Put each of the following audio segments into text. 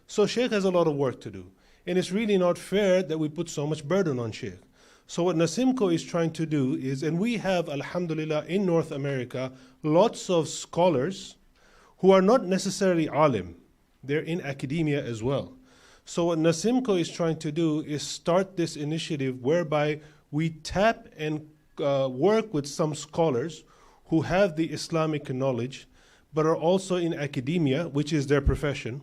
So Sheikh has a lot of work to do. And it's really not fair that we put so much burden on Sheikh. So what Nasimco is trying to do is, and we have, alhamdulillah, in North America, lots of scholars who are not necessarily alim. They're in academia as well. So what Nasimco is trying to do is start this initiative whereby we tap and work with some scholars who have the Islamic knowledge, but are also in academia, which is their profession.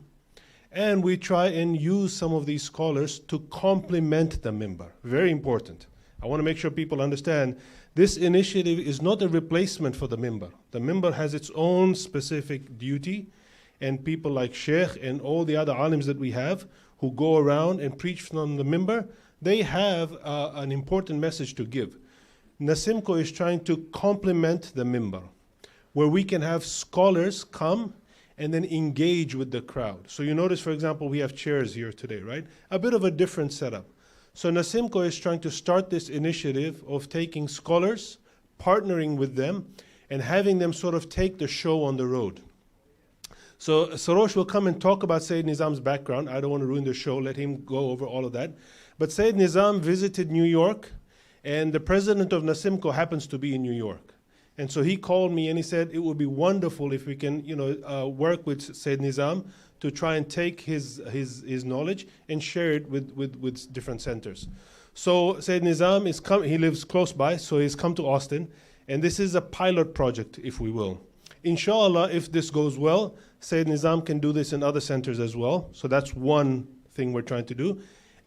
And we try and use some of these scholars to complement the member. Very important. I want to make sure people understand this initiative is not a replacement for the member. The member has its own specific duty, and people like Sheikh and all the other alims that we have who go around and preach from the member, they have an important message to give. Nasimco is trying to complement the member, where we can have scholars come and then engage with the crowd. So you notice, for example, we have chairs here today, right? A bit of a different setup. So Nasimco is trying to start this initiative of taking scholars, partnering with them, and having them sort of take the show on the road. So Sarosh will come and talk about Sayyid Nizam's background. I don't want to ruin the show, let him go over all of that. But Sayyid Nizam visited New York, and the president of Nasimco happens to be in New York. And so he called me and he said, it would be wonderful if we can, work with Sayyid Nizam to try and take his knowledge and share it with different centers. So Sayyid Nizam is he lives close by, so he's come to Austin, and this is a pilot project, if we will. Inshallah, if this goes well, Sayyid Nizam can do this in other centers as well. So that's one thing we're trying to do.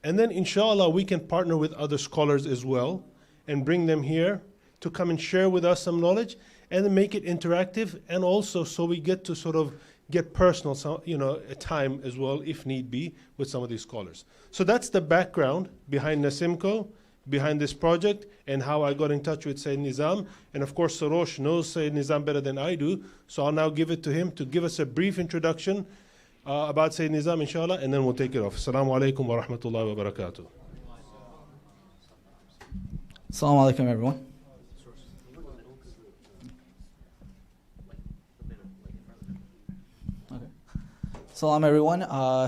And then inshallah, we can partner with other scholars as well and bring them here to come and share with us some knowledge and then make it interactive, and also so we get to sort of get personal, time as well, if need be, with some of these scholars. So that's the background behind Nasimco, behind this project, and how I got in touch with Sayyid Nizam. And of course, Sarosh knows Sayyid Nizam better than I do, so I'll now give it to him to give us a brief introduction about Sayyid Nizam, inshallah, and then we'll take it off. Assalamu alaikum wa rahmatullahi wa barakatuh. Assalamu alaikum, everyone. Salam everyone.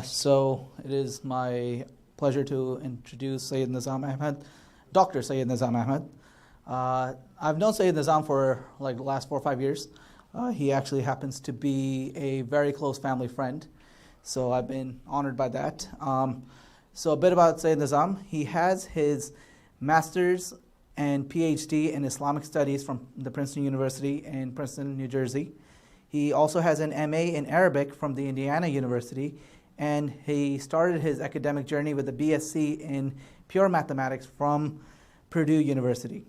So it is my pleasure to introduce Sayyid Nizam Ahmad, Dr. Sayyid Nizam Ahmad. I've known Sayyid Nizam for like the last 4 or 5 years. He actually happens to be a very close family friend, so I've been honored by that. So a bit about Sayyid Nizam. He has his master's and PhD in Islamic Studies from the Princeton University in Princeton, New Jersey. He also has an MA in Arabic from the Indiana University, and he started his academic journey with a BSc in pure mathematics from Purdue University.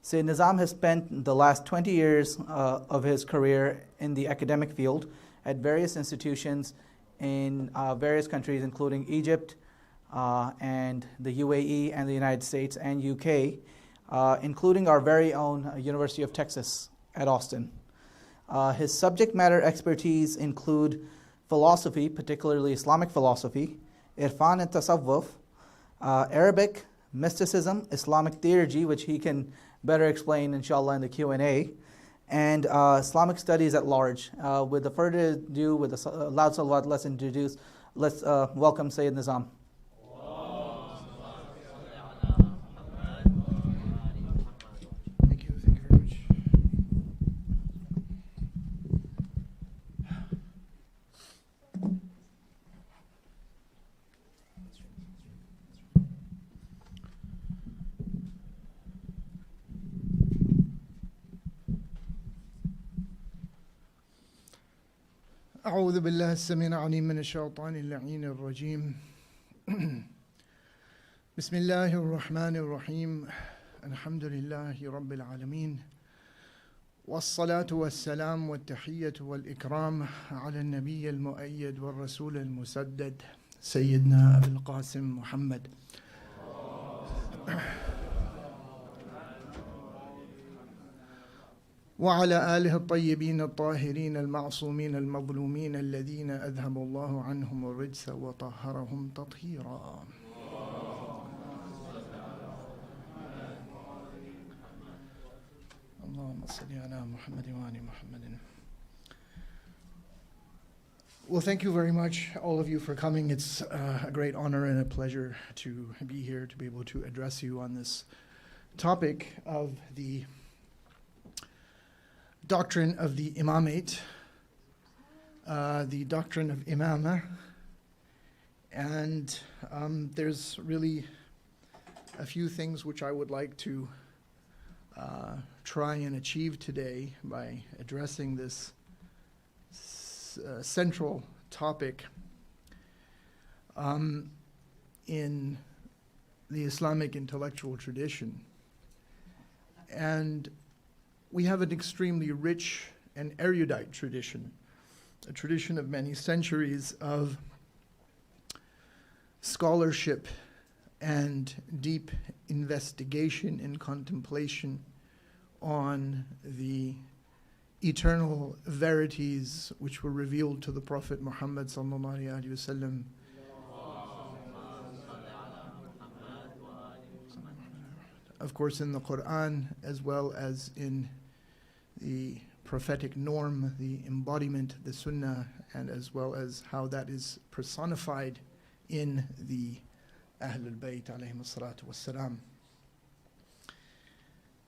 Sayyid Nizam has spent the last 20 years of his career in the academic field at various institutions in various countries, including Egypt and the UAE and the United States and UK, including our very own University of Texas at Austin. His subject matter expertise include philosophy, particularly Islamic philosophy, irfan and tasawwuf, Arabic, mysticism, Islamic theurgy, which he can better explain inshallah in the Q&A, and Islamic studies at large. With the further ado, with a loud salawat, let's welcome Sayyid Nizam. أعوذ بالله السميع العليم من الشيطان اللعين الرجيم بسم الله الرحمن الرحيم الحمد لله رب العالمين والصلاة والسلام والتحية والإكرام على النبي المؤيد والرسول المسدد سيدنا أبي القاسم محمد وعلى آله الطيبين الطاهرين المعصومين المظلومين الذين أذهب الله عنهم الرجس وطهرهم تطهيرا. اللهم صل على محمد وآل محمد. Well, thank you very much, all of you, for coming. It's a great honor and a pleasure to be here to be able to address you on this topic of the doctrine of the Imamate, the doctrine of Imamah. And there's really a few things which I would like to try and achieve today by addressing this central topic in the Islamic intellectual tradition. And we have an extremely rich and erudite tradition, a tradition of many centuries of scholarship and deep investigation and contemplation on the eternal verities which were revealed to the Prophet Muhammad sallallahu alaihi wasallam. Of course, in the Quran, as well as in the prophetic norm, the embodiment, the Sunnah, and as well as how that is personified in the Ahlul Bayt alayhim as-salatu was-salam.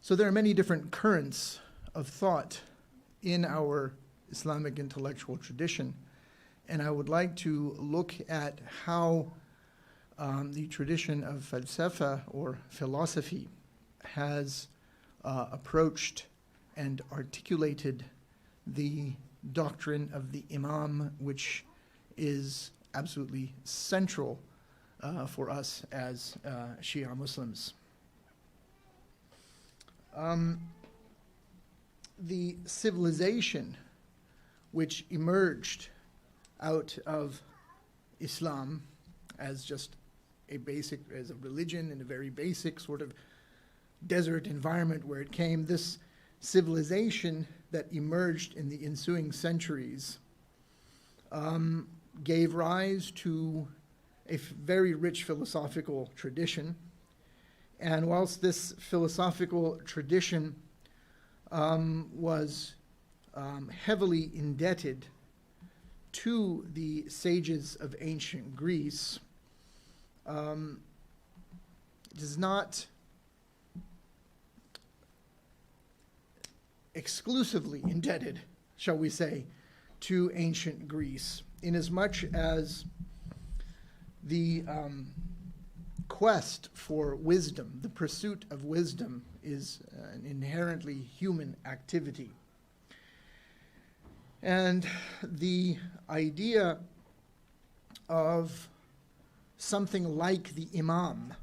So there are many different currents of thought in our Islamic intellectual tradition, and I would like to look at how the tradition of falsafa or philosophy has approached and articulated the doctrine of the Imam, which is absolutely central for us as Shia Muslims. The civilization which emerged out of Islam as just as a religion in a very basic sort of desert environment where it came, this civilization that emerged in the ensuing centuries gave rise to a very rich philosophical tradition. And whilst this philosophical tradition was heavily indebted to the sages of ancient Greece, it is not exclusively indebted, shall we say, to ancient Greece, inasmuch as the quest for wisdom, the pursuit of wisdom, is an inherently human activity. And the idea of something like the Imam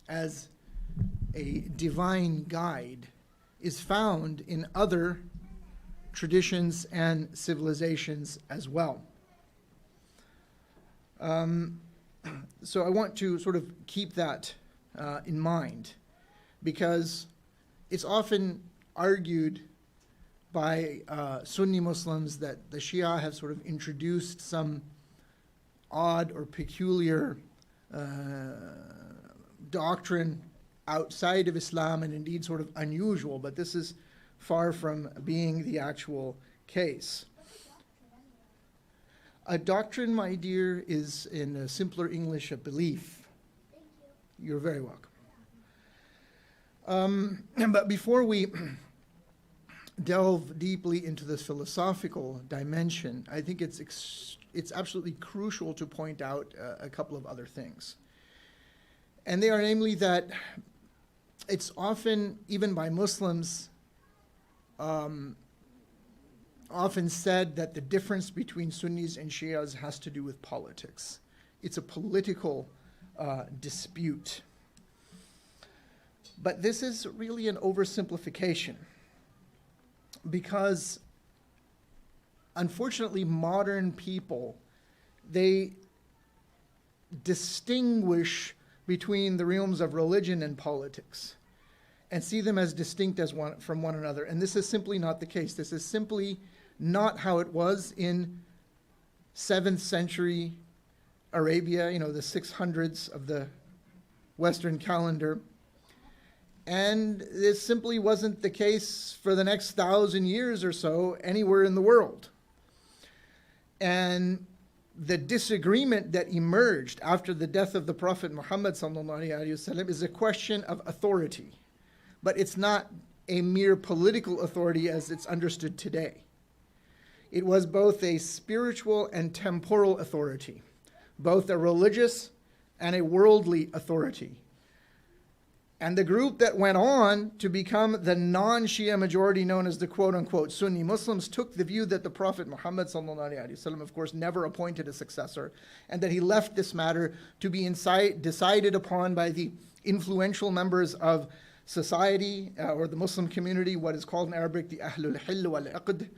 as a divine guide is found in other traditions and civilizations as well. So I want to sort of keep that in mind, because it's often argued by Sunni Muslims that the Shia have sort of introduced some odd or peculiar doctrine outside of Islam, and indeed sort of unusual, but this is far from being the actual case. A doctrine, my dear, is, in simpler English, a belief. You're very welcome. But before we delve deeply into this philosophical dimension, I think it's absolutely crucial to point out a couple of other things. And they are namely that it's often, even by Muslims, often said that the difference between Sunnis and Shias has to do with politics. It's a political dispute. But this is really an oversimplification, because unfortunately modern people, they distinguish between the realms of religion and politics and see them as distinct as from one another. And this is simply not the case. This is simply not how it was in 7th century Arabia, the 600s of the Western calendar. And this simply wasn't the case for the next 1,000 years or so anywhere in the world. And the disagreement that emerged after the death of the Prophet Muhammad ﷺ is a question of authority. But it's not a mere political authority as it's understood today. It was both a spiritual and temporal authority, both a religious and a worldly authority. And the group that went on to become the non-Shia majority known as the quote-unquote Sunni Muslims took the view that the Prophet Muhammad ﷺ, of course, never appointed a successor, and that he left this matter to be decided upon by the influential members of society or the Muslim community, what is called in Arabic the Ahlul Hill wal Aqd,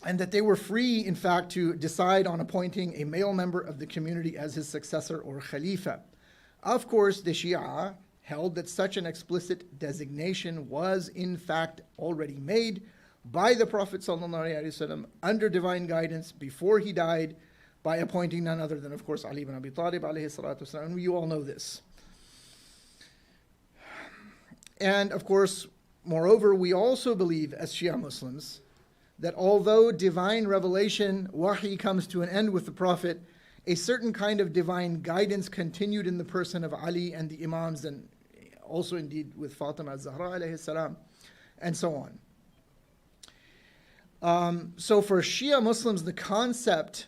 and that they were free, in fact, to decide on appointing a male member of the community as his successor or Khalifa. Of course, the Shia held that such an explicit designation was in fact already made by the Prophet ﷺ under divine guidance before he died by appointing none other than, of course, Ali ibn Abi Talib alayhi salatu wasalam, and you all know this. And of course, moreover, we also believe as Shia Muslims that although divine revelation, wahi, comes to an end with the Prophet, a certain kind of divine guidance continued in the person of Ali and the Imams, and also indeed with Fatima al-Zahra alayhi salam, and so on. So for Shia Muslims, the concept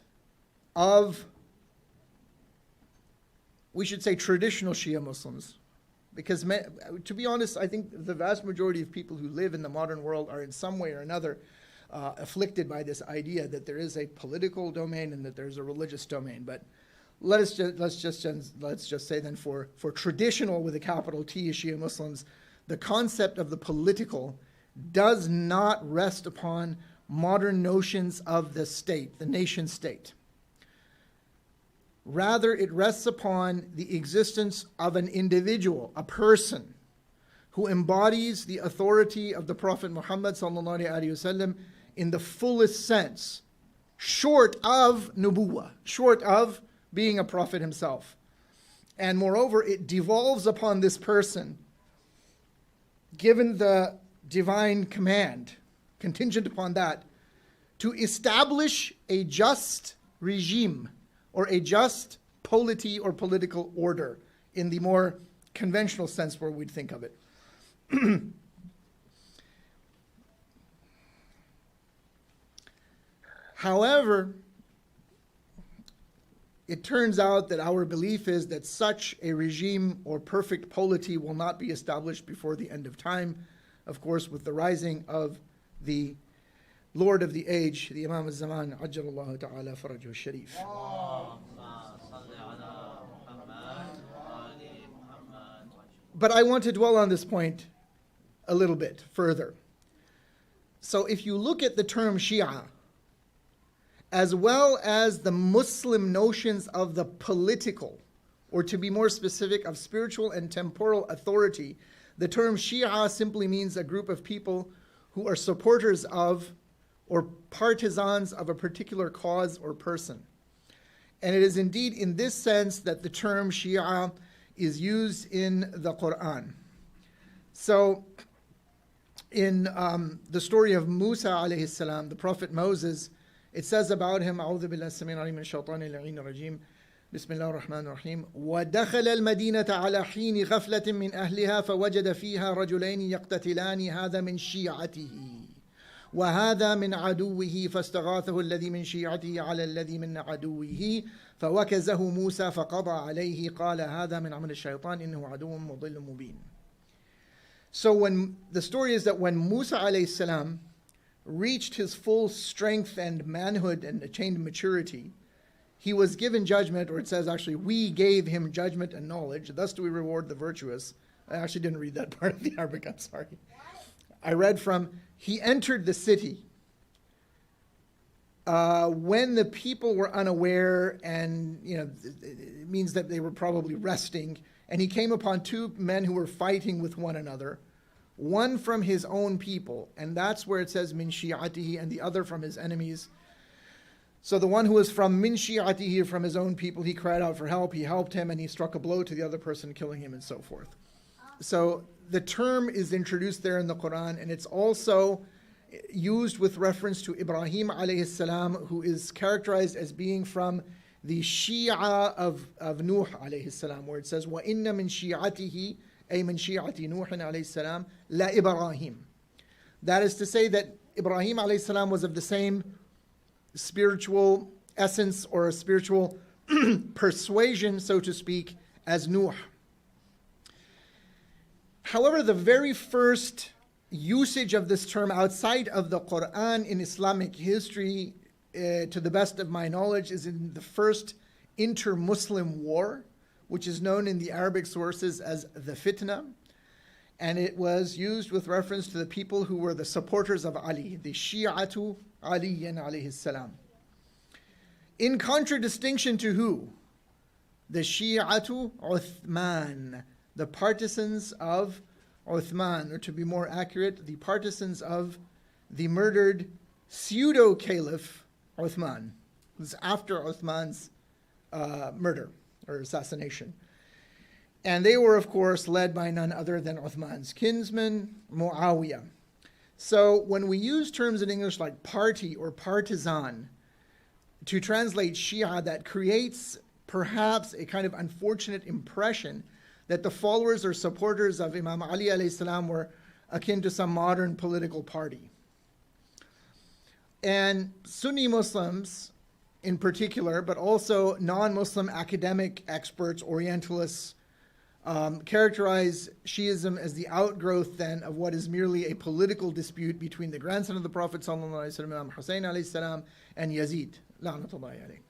of, we should say traditional Shia Muslims, because to be honest, I think the vast majority of people who live in the modern world are in some way or another afflicted by this idea that there is a political domain and that there's a religious domain. But let's just say then for traditional with a capital T Shia Muslims, the concept of the political does not rest upon modern notions of the state, the nation state. Rather, it rests upon the existence of an individual, a person, who embodies the authority of the Prophet Muhammad ﷺ in the fullest sense, short of nubuwwah, short of being a prophet himself. And moreover, it devolves upon this person, given the divine command, contingent upon that, to establish a just regime or a just polity or political order in the more conventional sense where we'd think of it. However, it turns out that our belief is that such a regime or perfect polity will not be established before the end of time, of course, with the rising of the Lord of the age, the Imam al-Zaman, Ajjalallahu ta'ala farajahu sharif. But I want to dwell on this point a little bit further. So if you look at the term Shia, as well as the Muslim notions of the political, or to be more specific, of spiritual and temporal authority, the term Shia simply means a group of people who are supporters of or partisans of a particular cause or person. And it is indeed in this sense that the term Shia is used in the Quran. So in the story of Musa alayhi salam, the Prophet Moses, it says about him, أعوذ بالله السميع العليم من الشيطان اللعين الرجيم بسم الله الرحمن الرحيم ودخل المدينة على حين غفلة من أهلها فوجد فيها رجلين يقتتلان هذا من شيعته وهذا من عدوه فاستغاثه الذي من شيعته على الذي من عدوه فوكزه موسى فقضى عليه قال هذا من عمل الشيطان إنه عدو مضل مبين. So when the story is that when Musa alayhi salam reached his full strength and manhood and attained maturity, he was given judgment, or it says actually, we gave him judgment and knowledge, thus do we reward the virtuous. I actually didn't read that part of the Arabic, I'm sorry. I read from, he entered the city when the people were unaware, and it means that they were probably resting, and he came upon two men who were fighting with one another, one from his own people, and that's where it says min shi'atihi, and the other from his enemies. So the one who was from min shi'atihi, from his own people, he cried out for help, he helped him, and he struck a blow to the other person, killing him, and so forth. So the term is introduced there in the Quran, and it's also used with reference to Ibrahim alayhi salam, who is characterized as being from the Shia of Nuh alayhi salam, where it says, وَإِنَّ مِن شِيعَتِهِ أي مِن شِيعَةِ نُوحٍ alayhi salam la Ibrahim. That is to say that Ibrahim alayhi salam was of the same spiritual essence or a spiritual persuasion, so to speak, as Nuh. However, the very first usage of this term outside of the Quran in Islamic history, to the best of my knowledge, is in the first inter-Muslim war, which is known in the Arabic sources as the Fitna. And it was used with reference to the people who were the supporters of Ali, the Shi'atu Aliyin alayhi salam. In contradistinction to who? The Shi'atu Uthman, the partisans of Uthman, or to be more accurate, the partisans of the murdered pseudo-caliph Uthman. This is after Uthman's murder or assassination. And they were, of course, led by none other than Uthman's kinsman, Muawiyah. So when we use terms in English like party or partisan to translate Shia, that creates perhaps a kind of unfortunate impression that the followers or supporters of Imam Ali alayhi salam were akin to some modern political party. And Sunni Muslims in particular, but also non-Muslim academic experts, Orientalists, characterize Shiism as the outgrowth then of what is merely a political dispute between the grandson of the Prophet ﷺ, Imam Hussein alayhi salam, and Yazid, la'natullahi alayhi.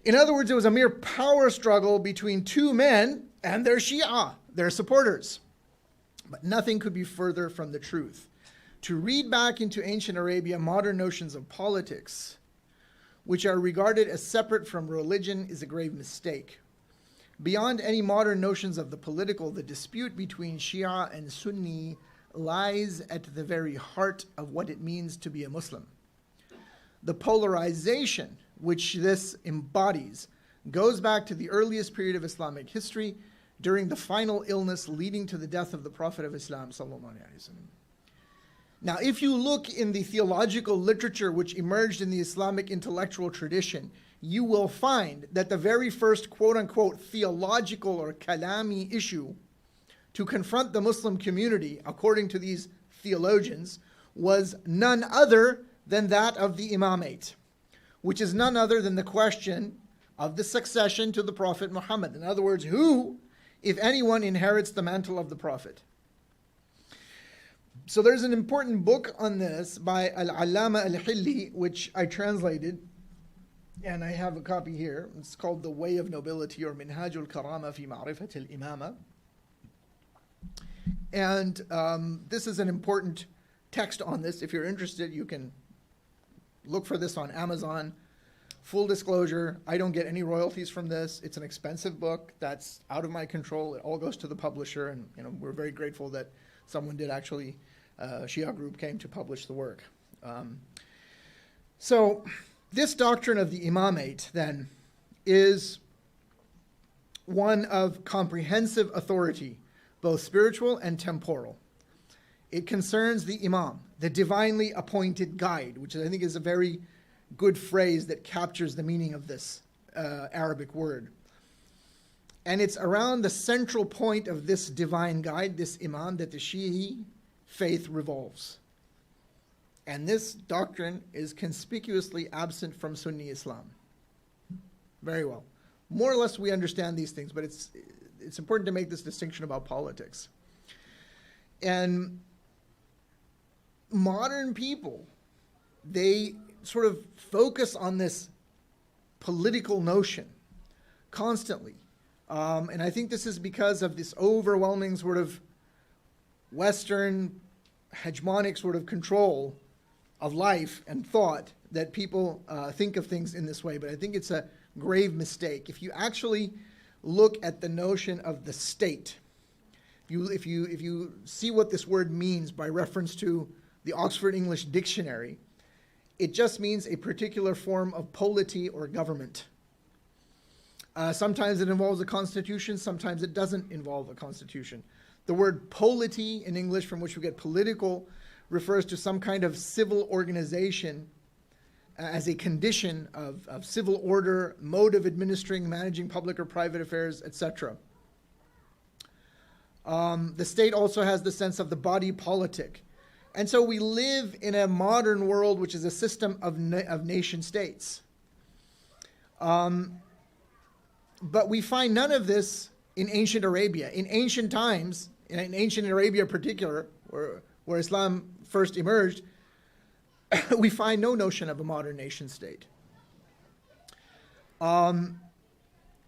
In other words, it was a mere power struggle between two men and their Shia, their supporters. But nothing could be further from the truth. To read back into ancient Arabia modern notions of politics, which are regarded as separate from religion, is a grave mistake. Beyond any modern notions of the political, the dispute between Shia and Sunni lies at the very heart of what it means to be a Muslim. The polarization which this embodies goes back to the earliest period of Islamic history, during the final illness leading to the death of the Prophet of Islam sallallahu alaihi wasallam. Now, if you look in the theological literature which emerged in the Islamic intellectual tradition, you will find that the very first quote-unquote theological or kalami issue to confront the Muslim community, according to these theologians, was none other than that of the Imamate, which is none other than the question of the succession to the Prophet Muhammad. In other words, who, if anyone, inherits the mantle of the Prophet? So there's an important book on this by Al-Allama Al-Hilli, which I translated, and I have a copy here. It's called The Way of Nobility, or Minhajul Karama fi Ma'rifat al-Imama. And this is an important text on this. If you're interested, you can look for this on Amazon. Full disclosure, I don't get any royalties from this. It's an expensive book that's out of my control. It all goes to the publisher, and we're very grateful that someone did actually, Shia group came to publish the work. So this doctrine of the Imamate then is one of comprehensive authority, both spiritual and temporal. It concerns the Imam, the divinely appointed guide, which I think is a very good phrase that captures the meaning of this Arabic word. And it's around the central point of this divine guide, this Imam, that the Shi'i faith revolves. And this doctrine is conspicuously absent from Sunni Islam. Very well. More or less we understand these things, but it's important to make this distinction about politics. And modern people, they sort of focus on this political notion constantly. And I think this is because of this overwhelming sort of Western hegemonic sort of control of life and thought that people think of things in this way. But I think it's a grave mistake. If you actually look at the notion of the state, if you see what this word means by reference to the Oxford English Dictionary, it just means a particular form of polity or government. Sometimes it involves a constitution, sometimes it doesn't involve a constitution. The word polity in English, from which we get political, refers to some kind of civil organization as a condition of civil order, mode of administering, managing public or private affairs, etc. The state also has the sense of the body politic. And so we live in a modern world which is a system of nation states. But we find none of this in ancient Arabia. In ancient times, in ancient Arabia in particular, where Islam first emerged, we find no notion of a modern nation state.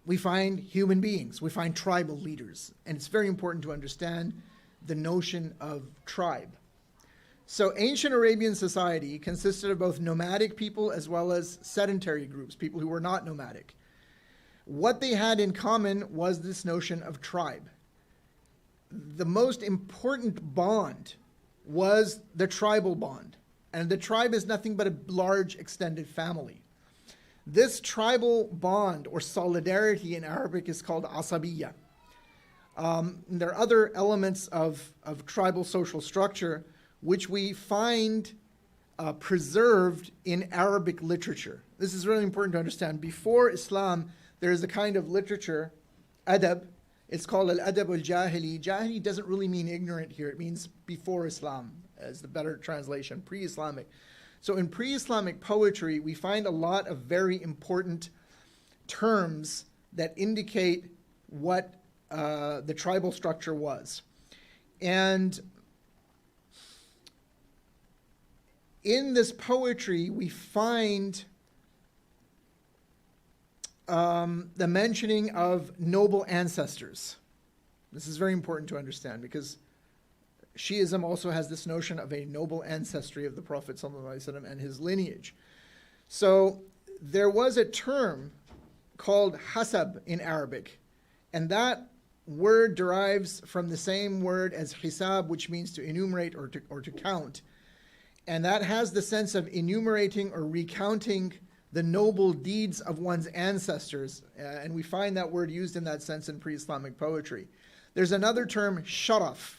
We find human beings. We find tribal leaders. And it's very important to understand the notion of tribe. So ancient Arabian society consisted of both nomadic people as well as sedentary groups, people who were not nomadic. What they had in common was this notion of tribe. The most important bond was the tribal bond. And the tribe is nothing but a large extended family. This tribal bond or solidarity in Arabic is called asabiyya. There are other elements of tribal social structure which we find preserved in Arabic literature. This is really important to understand. Before Islam, there is a kind of literature, adab. It's called al-adab al-jahili. Jahili doesn't really mean ignorant here. It means before Islam, as the better translation, pre-Islamic. So in pre-Islamic poetry, we find a lot of very important terms that indicate what the tribal structure was. And in this poetry, we find the mentioning of noble ancestors. This is very important to understand because Shiism also has this notion of a noble ancestry of the Prophet ﷺ and his lineage. So there was a term called hasab in Arabic, and that word derives from the same word as hisab, which means to enumerate or to count. And that has the sense of enumerating or recounting the noble deeds of one's ancestors. And we find that word used in that sense in pre-Islamic poetry. There's another term, sharaf.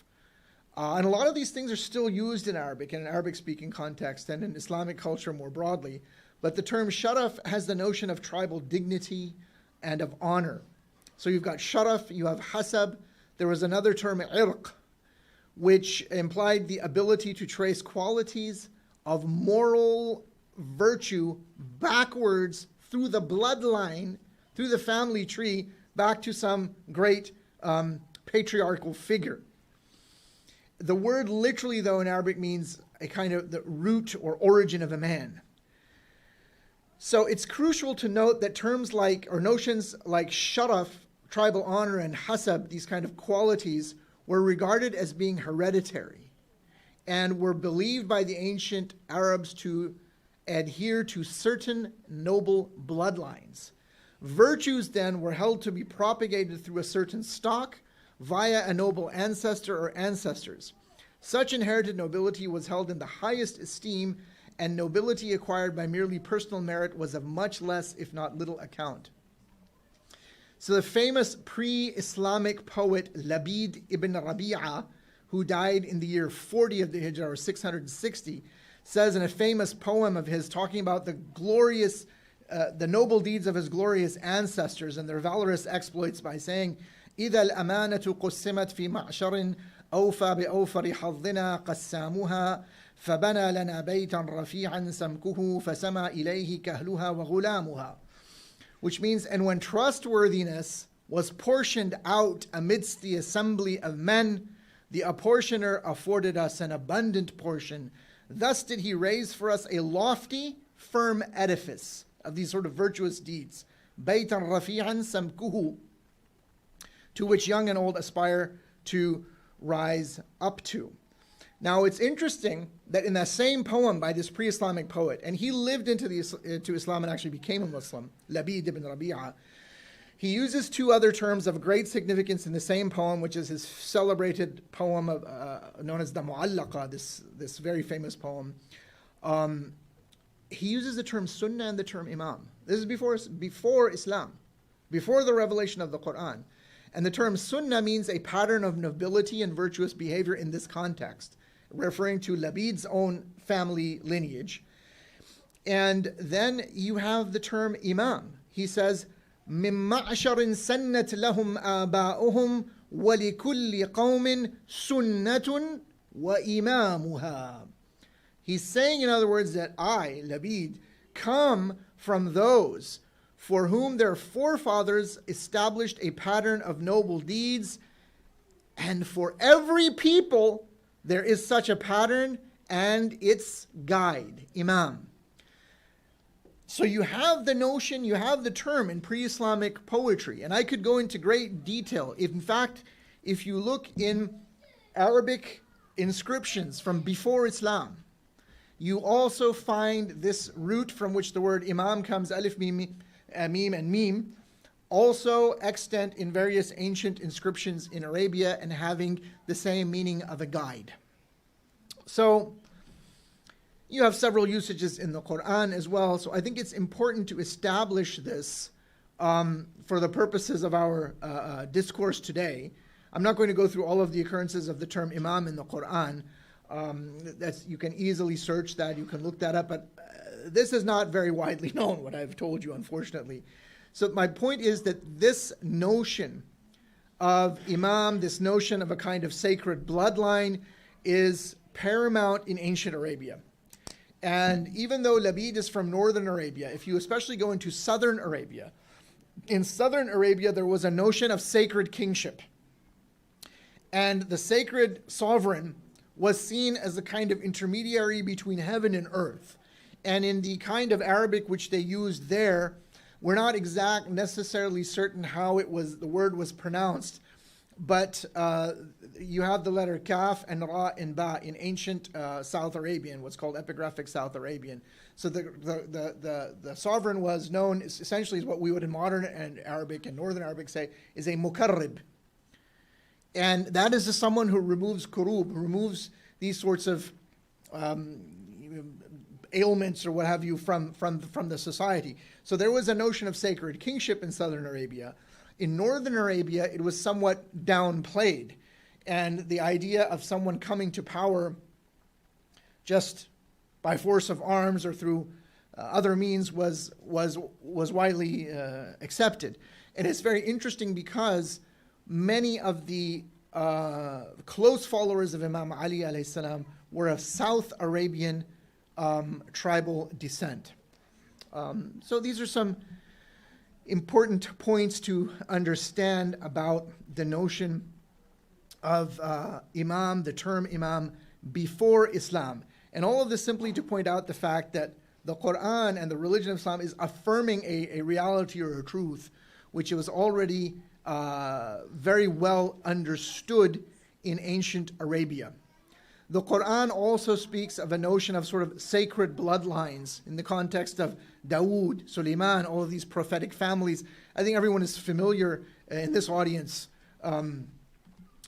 And a lot of these things are still used in Arabic, in an Arabic-speaking context, and in Islamic culture more broadly. But the term sharaf has the notion of tribal dignity and of honor. So you've got sharaf, you have hasab. There was another term, irq, which implied the ability to trace qualities of moral virtue backwards through the bloodline, through the family tree, back to some great patriarchal figure. The word literally, though, in Arabic means a kind of the root or origin of a man. So it's crucial to note that terms like, or notions like sharaf, tribal honor, and hasab, these kind of qualities, were regarded as being hereditary and were believed by the ancient Arabs to adhere to certain noble bloodlines. Virtues then were held to be propagated through a certain stock via a noble ancestor or ancestors. Such inherited nobility was held in the highest esteem, and nobility acquired by merely personal merit was of much less, if not little, account. So the famous pre-Islamic poet Labid ibn Rabi'a, who died in the year 40 of the Hijrah, or 660, says in a famous poem of his talking about the glorious, the noble deeds of his glorious ancestors and their valorous exploits by saying, إذا الأمانة قسمت في معشر أوفى بأوفر حظنا قسامها فبنى لنا بيتا رفيعا سمكه فسمى إليه كهلها وغلامها. Which means, and when trustworthiness was portioned out amidst the assembly of men, the apportioner afforded us an abundant portion. Thus did he raise for us a lofty, firm edifice of these sort of virtuous deeds. Baytan rafi'an samkuhu, to which young and old aspire to rise up to. Now it's interesting that in that same poem by this pre-Islamic poet, and he lived into Islam and actually became a Muslim, Labid ibn Rabi'a, he uses two other terms of great significance in the same poem, which is his celebrated poem known as the Mu'allaqa, this very famous poem. He uses the term Sunnah and the term Imam. This is before Islam, before the revelation of the Quran. And the term Sunnah means a pattern of nobility and virtuous behavior in this context. referring to Labid's own family lineage. And then you have the term imam. He says, مِن مَعْشَرٍ سَنَّتْ لَهُمْ آبَاؤُهُمْ وَلِكُلِّ قَوْمٍ سُنَّةٌ وَإِمَامُهَا. He's saying, in other words, that I, Labid, come from those for whom their forefathers established a pattern of noble deeds, and for every people there is such a pattern and its guide, imam. So you have the notion, you have the term in pre-Islamic poetry, and I could go into great detail. In fact, if you look in Arabic inscriptions from before Islam, you also find this root from which the word imam comes, alif, mim, and mim, also extant in various ancient inscriptions in Arabia and having the same meaning of a guide. So you have several usages in the Quran as well, so I think it's important to establish this for the purposes of our discourse today. I'm not going to go through all of the occurrences of the term imam in the Quran. You can easily search that, you can look that up, but this is not very widely known, what I've told you, unfortunately. So my point is that this notion of imam, this notion of a kind of sacred bloodline, is paramount in ancient Arabia. And even though Labid is from northern Arabia, if you especially go into southern Arabia, in southern Arabia there was a notion of sacred kingship. And the sacred sovereign was seen as a kind of intermediary between heaven and earth. And in the kind of Arabic which they used there, we're not necessarily certain how the word was pronounced, but you have the letter Kaf and Ra and Ba in ancient South Arabian, what's called epigraphic South Arabian. So the sovereign was known essentially as what we would in modern and Arabic and Northern Arabic say is a mukarrib. And that is someone who removes kurub, who removes these sorts of ailments or what have you from the society. So there was a notion of sacred kingship in southern Arabia. In northern Arabia, it was somewhat downplayed. And the idea of someone coming to power just by force of arms or through other means was widely accepted. And it's very interesting because many of the close followers of Imam Ali alayhi salam were of South Arabian tribal descent. So these are some important points to understand about the notion of imam, the term imam, before Islam. And all of this simply to point out the fact that the Quran and the religion of Islam is affirming a reality or a truth which was already very well understood in ancient Arabia. The Quran also speaks of a notion of sort of sacred bloodlines in the context of Dawood, Sulaiman, all of these prophetic families. I think everyone is familiar in this audience, and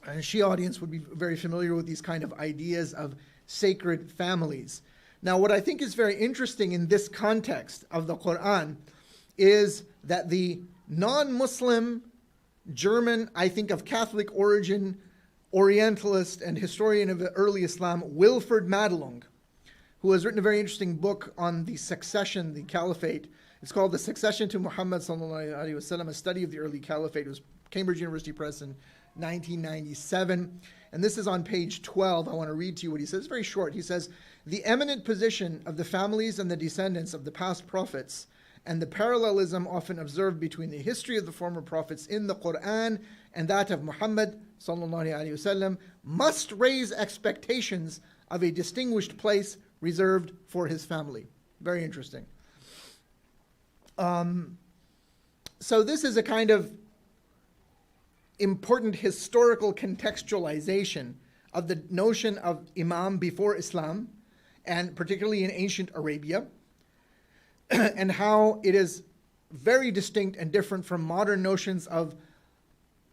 Shia audience would be very familiar with these kind of ideas of sacred families. Now, what I think is very interesting in this context of the Quran is that the non-Muslim German, I think of Catholic origin, Orientalist and historian of early Islam, Wilfred Madelung, who has written a very interesting book on the succession, the caliphate. It's called The Succession to Muhammad sallallahu alaihi wasallam, a study of the early caliphate. It was Cambridge University Press in 1997. And this is on page 12. I want to read to you what he says. It's very short. He says, "The eminent position of the families and the descendants of the past prophets and the parallelism often observed between the history of the former prophets in the Quran and that of Muhammad sallallahu alaihi wasallam must raise expectations of a distinguished place reserved for his family." Very interesting. So this is a kind of important historical contextualization of the notion of imam before Islam, and particularly in ancient Arabia, and how it is very distinct and different from modern notions of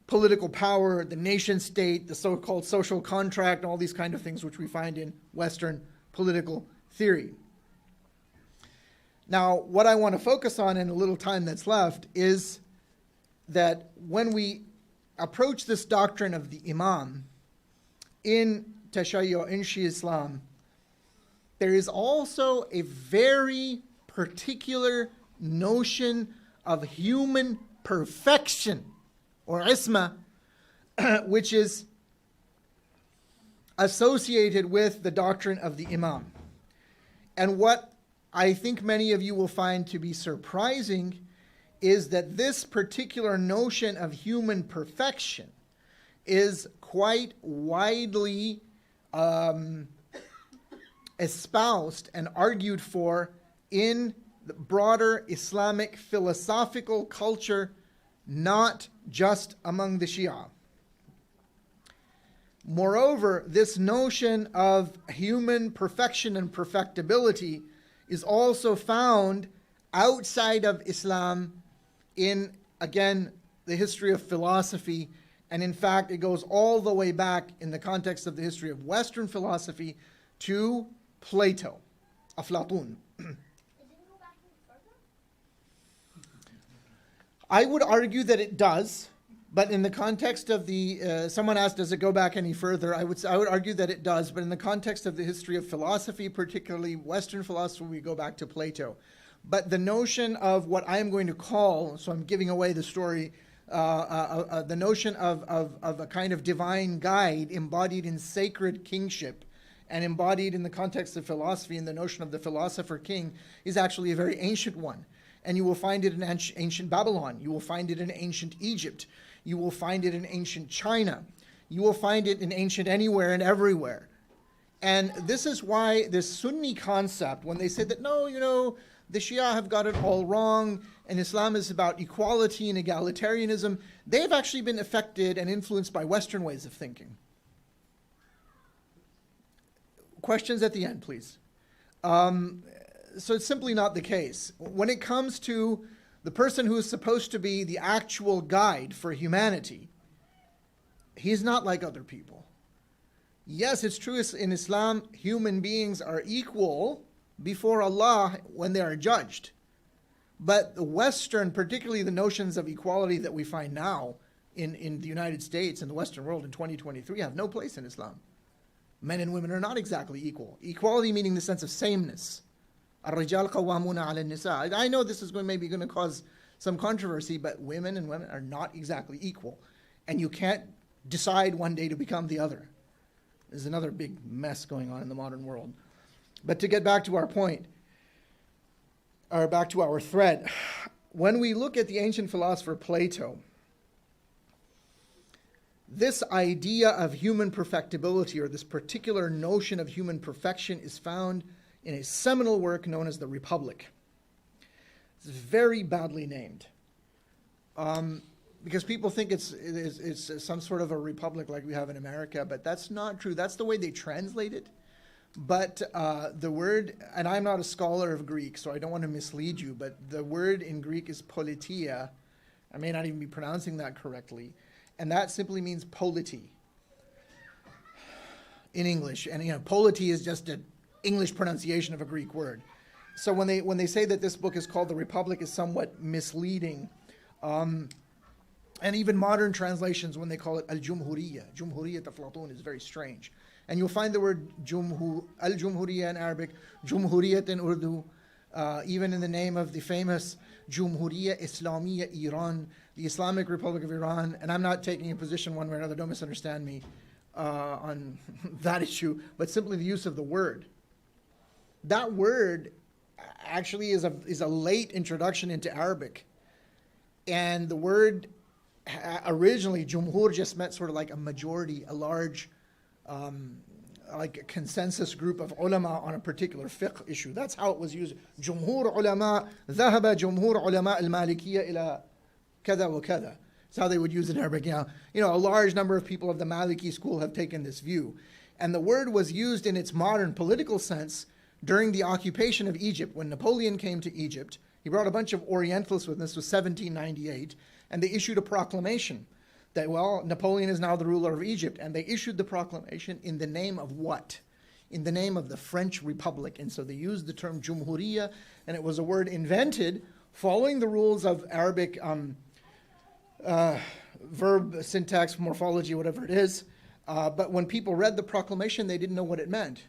political power, the nation state, the so-called social contract, and all these kind of things which we find in Western political theory. Now, what I want to focus on in the little time that's left is that when we approach this doctrine of the imam in Tashayyu, in Shia Islam, there is also a very particular notion of human perfection, or isma, which is associated with the doctrine of the Imam. And what I think many of you will find to be surprising is that this particular notion of human perfection is quite widely espoused and argued for in the broader Islamic philosophical culture, not just among the Shia. Moreover, this notion of human perfection and perfectibility is also found outside of Islam in, again, the history of philosophy. And in fact, it goes all the way back in the context of the history of Western philosophy to Plato, Aflatun. I would argue that it does, but in the context of the, someone asked, does it go back any further? I would argue that it does, but in the context of the history of philosophy, particularly Western philosophy, we go back to Plato. But the notion of what I am going to call, so I'm giving away the story, the notion of a kind of divine guide embodied in sacred kingship and embodied in the context of philosophy, and the notion of the philosopher king is actually a very ancient one. And you will find it in ancient Babylon. You will find it in ancient Egypt. You will find it in ancient China. You will find it in ancient anywhere and everywhere. And this is why this Sunni concept, when they say that, no, you know, the Shia have got it all wrong, and Islam is about equality and egalitarianism, they've actually been affected and influenced by Western ways of thinking. Questions at the end, please. So it's simply not the case. When it comes to the person who is supposed to be the actual guide for humanity, he's not like other people. Yes, it's true in Islam, human beings are equal before Allah when they are judged. But the Western, particularly the notions of equality that we find now in the United States and the Western world in 2023 have no place in Islam. Men and women are not exactly equal. Equality meaning the sense of sameness. الرجال قوامون على النساء. I know this is maybe going to cause some controversy, but women and women are not exactly equal. And you can't decide one day to become the other. There's another big mess going on in the modern world. But to get back to our point, or back to our thread, when we look at the ancient philosopher Plato, this idea of human perfectibility, or this particular notion of human perfection, is found in a seminal work known as the Republic. It's very badly named, because people think it's some sort of a republic like we have in America, but that's not true. That's the way they translate it. But the word, and I'm not a scholar of Greek, so I don't want to mislead you, but the word in Greek is politia. I may not even be pronouncing that correctly. And that simply means polity in English. And you know, polity is just an English pronunciation of a Greek word. So when they say that this book is called The Republic, is somewhat misleading. And even modern translations, when they call it Al-Jumhuriyya, Jumhuriyyat Aflatun, is very strange. And you'll find the word Al-Jumhuriyya in Arabic, Jumhuriyat in Urdu, even in the name of the famous Jumhuriyya Islamiyya Iran, the Islamic Republic of Iran. And I'm not taking a position one way or another, don't misunderstand me on that issue, but simply the use of the word. That word actually is a late introduction into Arabic. And the word originally, Jumhur, just meant sort of like a majority, a large, like a consensus group of ulama on a particular fiqh issue. That's how it was used. Jumhur ulama, ذهب جمهور علماء المالكية إلى كذا وكذا. That's how they would use it in Arabic. You know, a large number of people of the Maliki school have taken this view. And the word was used in its modern political sense during the occupation of Egypt. When Napoleon came to Egypt, he brought a bunch of Orientalists with him. This was 1798. And they issued a proclamation that, well, Napoleon is now the ruler of Egypt. And they issued the proclamation in the name of what? In the name of the French Republic. And so they used the term Jumhuriyya, and it was a word invented following the rules of Arabic verb syntax, morphology, whatever it is, But when people read the proclamation, they didn't know what it meant.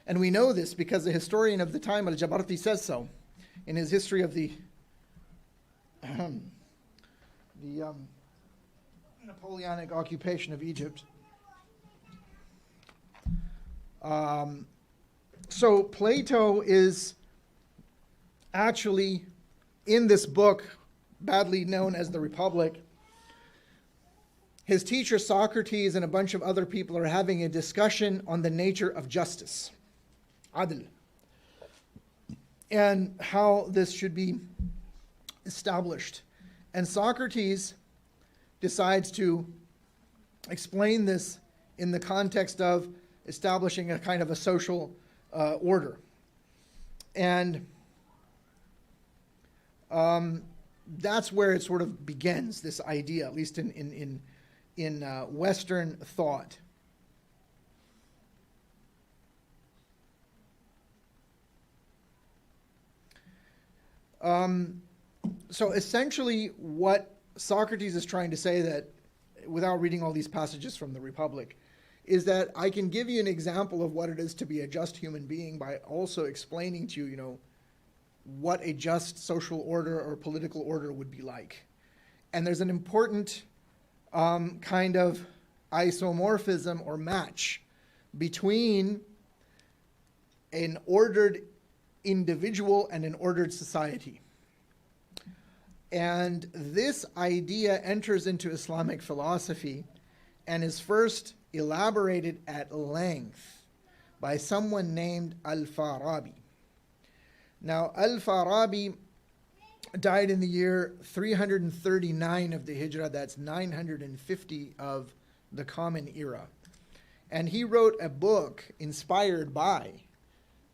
And we know this because the historian of the time, Al-Jabarti, says so in his history of the Napoleonic occupation of Egypt. So Plato is actually in this book, badly known as the Republic. His teacher Socrates and a bunch of other people are having a discussion on the nature of justice, adl, and how this should be established. And Socrates decides to explain this in the context of establishing a kind of a social order. And that's where it sort of begins, this idea, at least in Western thought. So essentially what Socrates is trying to say, that without reading all these passages from the Republic, is that I can give you an example of what it is to be a just human being by also explaining to you, what a just social order or political order would be like. And there's an important kind of isomorphism or match between an ordered individual and an ordered society. And this idea enters into Islamic philosophy and is first elaborated at length by someone named Al-Farabi. Now, Al-Farabi died in the year 339 of the Hijrah, that's 950 of the Common Era. And he wrote a book inspired by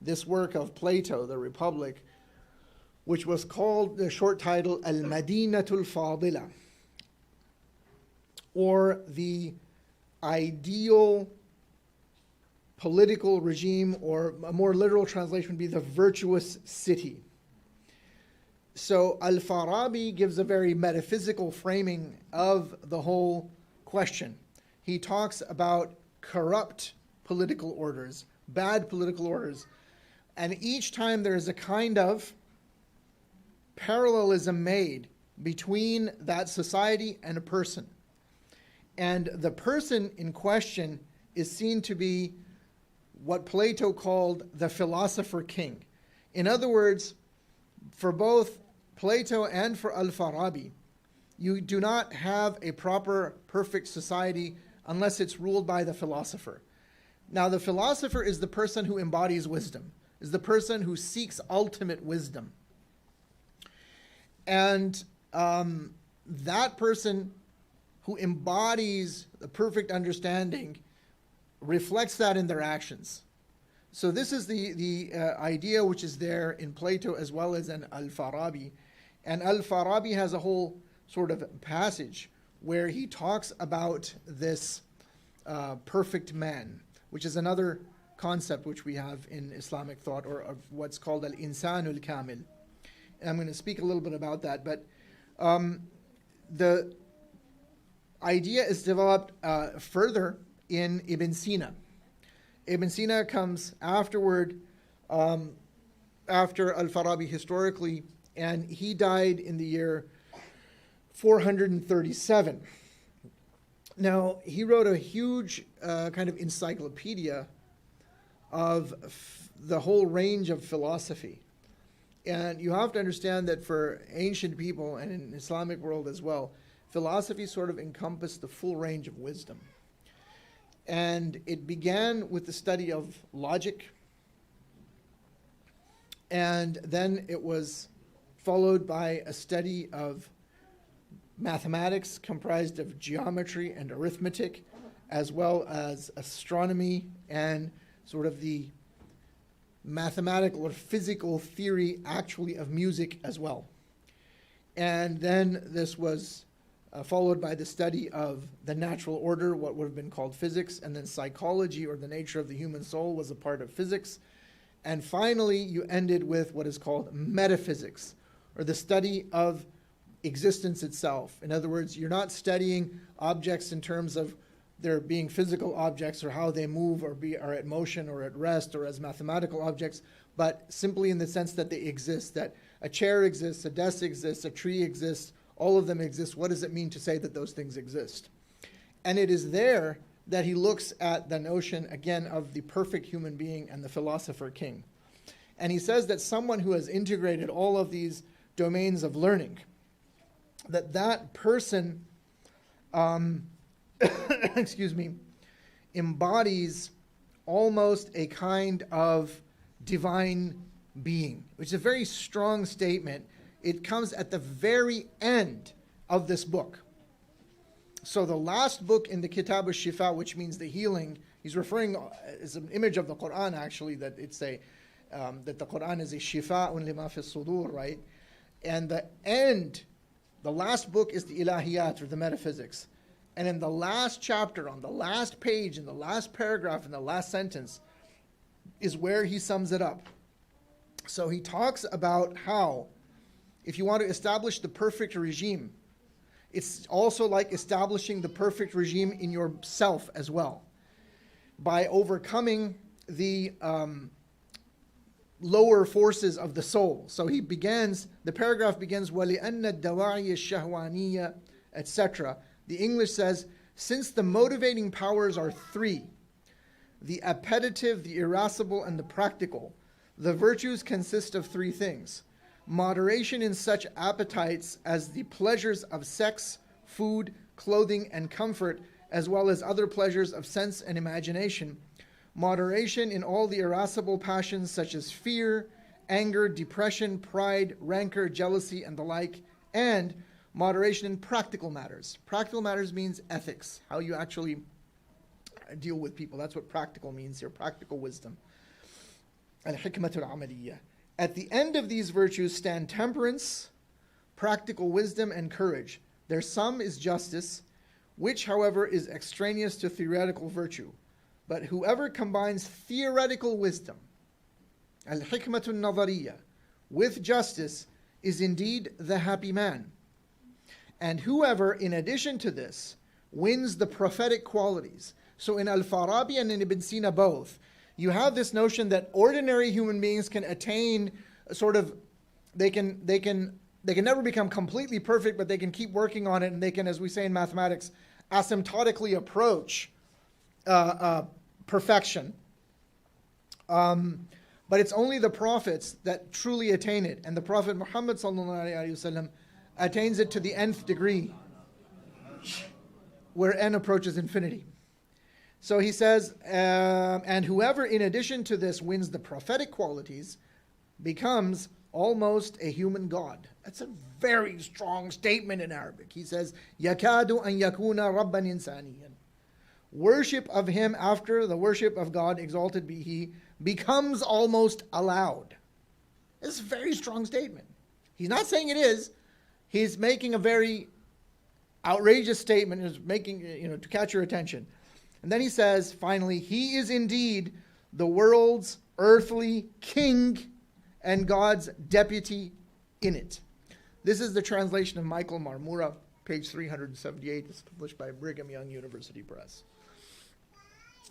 this work of Plato, the Republic, which was called, the short title, Al-Madinatul Fadila, or the ideal political regime, or a more literal translation would be the virtuous city. So Al-Farabi gives a very metaphysical framing of the whole question. He talks about corrupt political orders, bad political orders, and each time there is a kind of parallelism made between that society and a person. And the person in question is seen to be what Plato called the philosopher king. In other words, for both Plato and for Al-Farabi, you do not have a proper, perfect society unless it's ruled by the philosopher. Now, the philosopher is the person who embodies wisdom, is the person who seeks ultimate wisdom. And that person who embodies the perfect understanding reflects that in their actions. So this is the idea which is there in Plato as well as in Al-Farabi. And Al-Farabi has a whole sort of passage where he talks about this perfect man, which is another concept which we have in Islamic thought, or of what's called al-insanul kamil. And I'm going to speak a little bit about that, but the idea is developed further in Ibn Sina. Ibn Sina comes afterward, after Al-Farabi historically, and he died in the year 437. Now, he wrote a huge kind of encyclopedia of the whole range of philosophy. And you have to understand that for ancient people, and in the Islamic world as well, philosophy sort of encompassed the full range of wisdom. And it began with the study of logic, and then it was followed by a study of mathematics comprised of geometry and arithmetic, as well as astronomy and sort of the mathematical or physical theory actually of music as well. And then this was followed by the study of the natural order, what would have been called physics, and then psychology, or the nature of the human soul, was a part of physics. And finally, you ended with what is called metaphysics, or the study of existence itself. In other words, you're not studying objects in terms of their being physical objects or how they move or are at motion or at rest or as mathematical objects, but simply in the sense that they exist, that a chair exists, a desk exists, a tree exists, all of them exist. What does it mean to say that those things exist? And it is there that he looks at the notion, again, of the perfect human being and the philosopher king. And he says that someone who has integrated all of these domains of learning, that person, excuse me, embodies almost a kind of divine being, which is a very strong statement. It comes at the very end of this book. So the last book in the Kitab al-Shifa, which means the healing, he's referring as an image of the Quran, actually, that it's that the Quran is a shifa'un lima fi sudur, right? And the end, the last book is the ilahiyat, or the metaphysics. And in the last chapter, on the last page, in the last paragraph, in the last sentence, is where he sums it up. So he talks about how, if you want to establish the perfect regime, it's also like establishing the perfect regime in yourself as well, by overcoming the lower forces of the soul. So he begins, the paragraph begins, وَلِأَنَّ الدَّوَاعِيَ الشَّهْوَانِيَّ, etc. The English says, since the motivating powers are three, the appetitive, the irascible, and the practical, the virtues consist of three things: moderation in such appetites as the pleasures of sex, food, clothing, and comfort, as well as other pleasures of sense and imagination; moderation in all the irascible passions such as fear, anger, depression, pride, rancor, jealousy, and the like; and moderation in practical matters. Practical matters means ethics, how you actually deal with people. That's what practical means here, practical wisdom. Al-hikmatul amaliyya. At the end of these virtues stand temperance, practical wisdom, and courage. Their sum is justice, which, however, is extraneous to theoretical virtue. But whoever combines theoretical wisdom, al-hikmatul nadariyya, with justice is indeed the happy man. And whoever, in addition to this, wins the prophetic qualities. So in Al-Farabi and in Ibn Sina both, you have this notion that ordinary human beings can attain sort of, they can never become completely perfect, but they can keep working on it, and they can, as we say in mathematics, asymptotically approach perfection. But it's only the prophets that truly attain it, and the Prophet Muhammad sallallahu alaihi wasallam attains it to the nth degree, where n approaches infinity. So he says, and whoever in addition to this wins the prophetic qualities becomes almost a human god. That's a very strong statement in Arabic. He says, yakadu an yakuna rabban insaniyan. Worship of him after the worship of God, exalted be he, becomes almost allowed. It's a very strong statement. He's not saying it is. He's making a very outrageous statement, is making, to catch your attention. And then he says, finally, he is indeed the world's earthly king and God's deputy in it. This is the translation of Michael Marmura, page 378. It's published by Brigham Young University Press.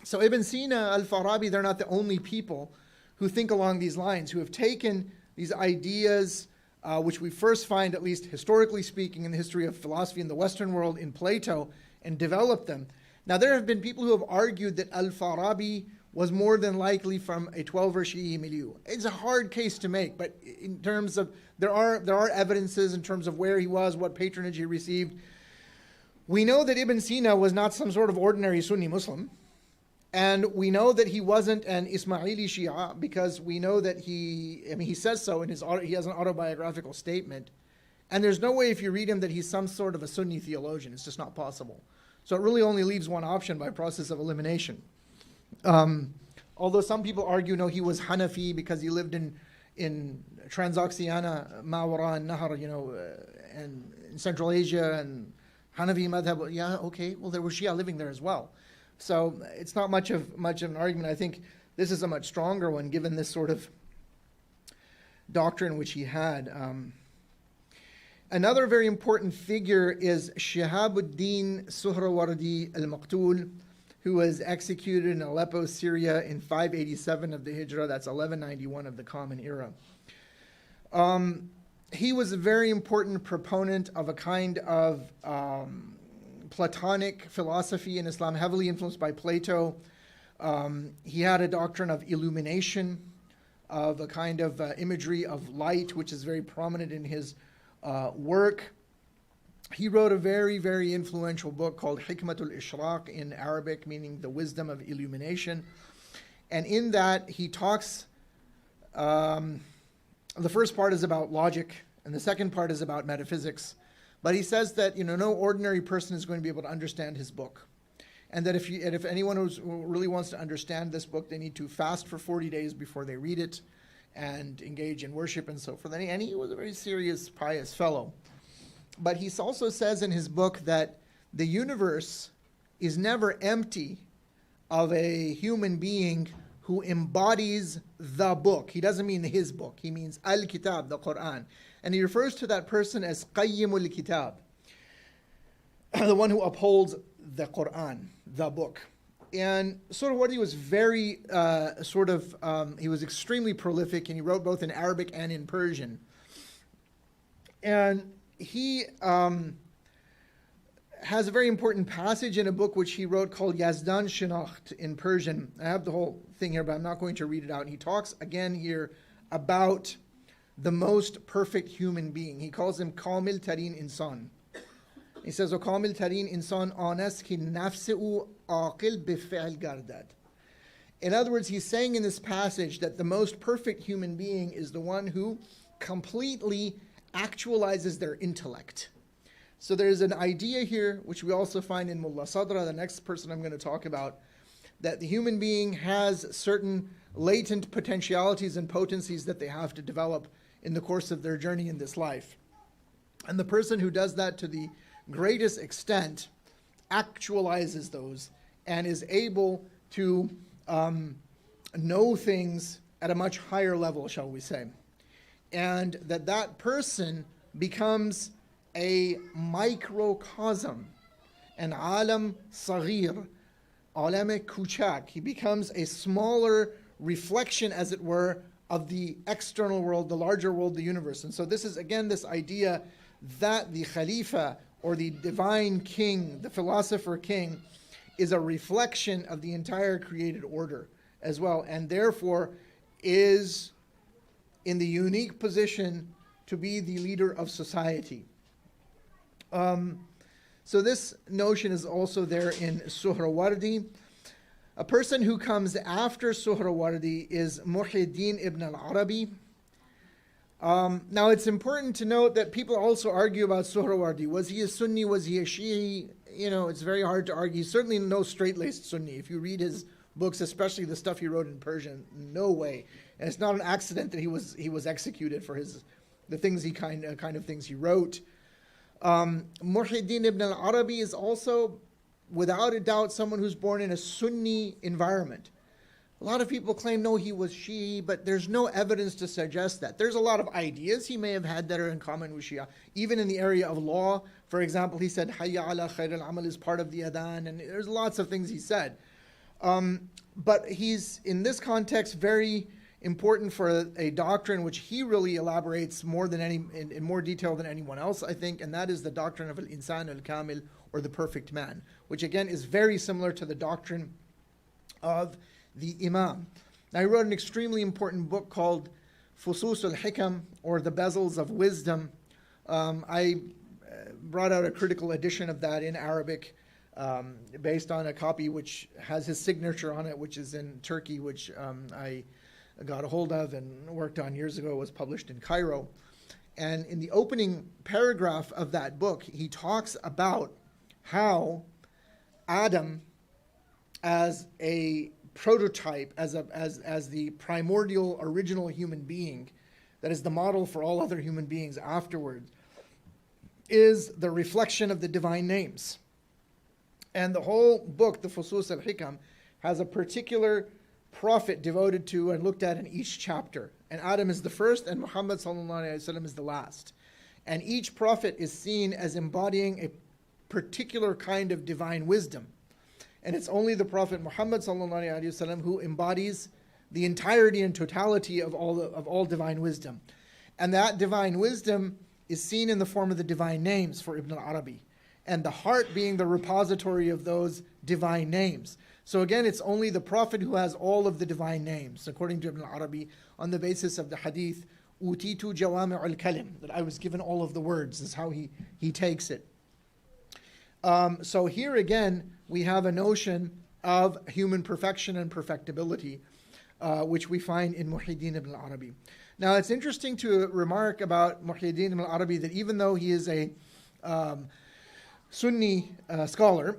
So Ibn Sina, Al-Farabi, they're not the only people who think along these lines, who have taken these ideas, which we first find, at least historically speaking, in the history of philosophy in the Western world, in Plato, and developed them. Now, there have been people who have argued that Al-Farabi was more than likely from a 12er Shi'i milieu. It's a hard case to make, but in terms of, there are evidences in terms of where he was, what patronage he received. We know that Ibn Sina was not some sort of ordinary Sunni Muslim, and we know that he wasn't an Ismaili Shia, because we know that he says so in he has an autobiographical statement, and there's no way if you read him that he's some sort of a Sunni theologian. It's just not possible. So it really only leaves one option by process of elimination. Although some people argue, no, he was Hanafi because he lived in Transoxiana, Mawara, and Nahar, and in Central Asia, and Hanafi madhab. Yeah, okay, well, there was Shia living there as well. So it's not much of an argument. I think this is a much stronger one, given this sort of doctrine which he had. Another very important figure is Shihabuddin Suhrawardi al-Maqtul, who was executed in Aleppo, Syria in 587 of the Hijrah. That's 1191 of the Common Era. He was a very important proponent of a kind of Platonic philosophy in Islam, heavily influenced by Plato. He had a doctrine of illumination, of a kind of imagery of light, which is very prominent in his work. He wrote a very, very influential book called Hikmatul Ishraq in Arabic, meaning the wisdom of illumination. And in that, he talks, the first part is about logic, and the second part is about metaphysics. But he says that, no ordinary person is going to be able to understand his book. And that if anyone who really wants to understand this book, they need to fast for 40 days before they read it and engage in worship and so forth. And he was a very serious, pious fellow. But he also says in his book that the universe is never empty of a human being who embodies the book. He doesn't mean his book. He means al-kitab, the Quran. And he refers to that person as qayyimul kitab, the one who upholds the Quran, the book. And Suhrawardi was very, he was extremely prolific, and he wrote both in Arabic and in Persian. And he has a very important passage in a book which he wrote called Yazdan Shinacht in Persian. I have the whole thing here, but I'm not going to read it out. And he talks again here about the most perfect human being. He calls him Kamil Tareen Insan. He says, Kamil Tareen Insan anas ki nafseu aqil bifi'al gardad. In other words, he's saying in this passage that the most perfect human being is the one who completely actualizes their intellect. So there's an idea here, which we also find in Mullah Sadra, the next person I'm going to talk about, that the human being has certain latent potentialities and potencies that they have to develop in the course of their journey in this life. And the person who does that to the greatest extent actualizes those and is able to know things at a much higher level, shall we say. And that person becomes a microcosm, an alam saghir, alam kuchak. He becomes a smaller reflection, as it were, of the external world, the larger world, the universe. And so this is, again, this idea that the Khalifa, or the divine king, the philosopher king, is a reflection of the entire created order as well, and therefore is in the unique position to be the leader of society. So this notion is also there in Suhrawardi. A person who comes after Suhrawardi is Muhyiddin ibn al-Arabi. Now it's important to note that people also argue about Suhrawardi. Was he a Sunni? Was he a Shi'i? It's very hard to argue. He's certainly no straight-laced Sunni. If you read his books, especially the stuff he wrote in Persian, no way. And it's not an accident that he was executed for the things he kind of things he wrote. Muhyiddin ibn al-Arabi is also, without a doubt, someone who's born in a Sunni environment. A lot of people claim, no, he was Shi'i, but there's no evidence to suggest that. There's a lot of ideas he may have had that are in common with Shia. Even in the area of law, for example, he said, Hayya ala khair al-amal is part of the adhan, and there's lots of things he said. But he's, in this context, very important for a doctrine which he really elaborates more than in more detail than anyone else, I think, and that is the doctrine of al-insan al-kamil, or the perfect man, which again is very similar to the doctrine of the Imam. Now, he wrote an extremely important book called Fusus al-Hikam, or the Bezels of Wisdom. I brought out a critical edition of that in Arabic, based on a copy which has his signature on it, which is in Turkey, which I got a hold of and worked on years ago. It was published in Cairo. And in the opening paragraph of that book, he talks about how Adam, as a prototype, as the primordial original human being that is the model for all other human beings afterwards, is the reflection of the divine names. And the whole book, the Fusus al-Hikam, has a particular prophet devoted to and looked at in each chapter. And Adam is the first, and Muhammad sallallahu alaihi wasallam is the last. And each prophet is seen as embodying a particular kind of divine wisdom. And it's only the Prophet Muhammad ﷺ who embodies the entirety and totality of all divine wisdom. And that divine wisdom is seen in the form of the divine names for Ibn al-Arabi, and the heart being the repository of those divine names. So again, it's only the Prophet who has all of the divine names, according to Ibn al-Arabi, on the basis of the hadith, Utitu jawami' al-kalim, that I was given all of the words, is how he takes it. So here again, we have a notion of human perfection and perfectibility, which we find in Muhyiddin ibn al-Arabi. Now, it's interesting to remark about Muhyiddin ibn al-Arabi that even though he is a Sunni scholar,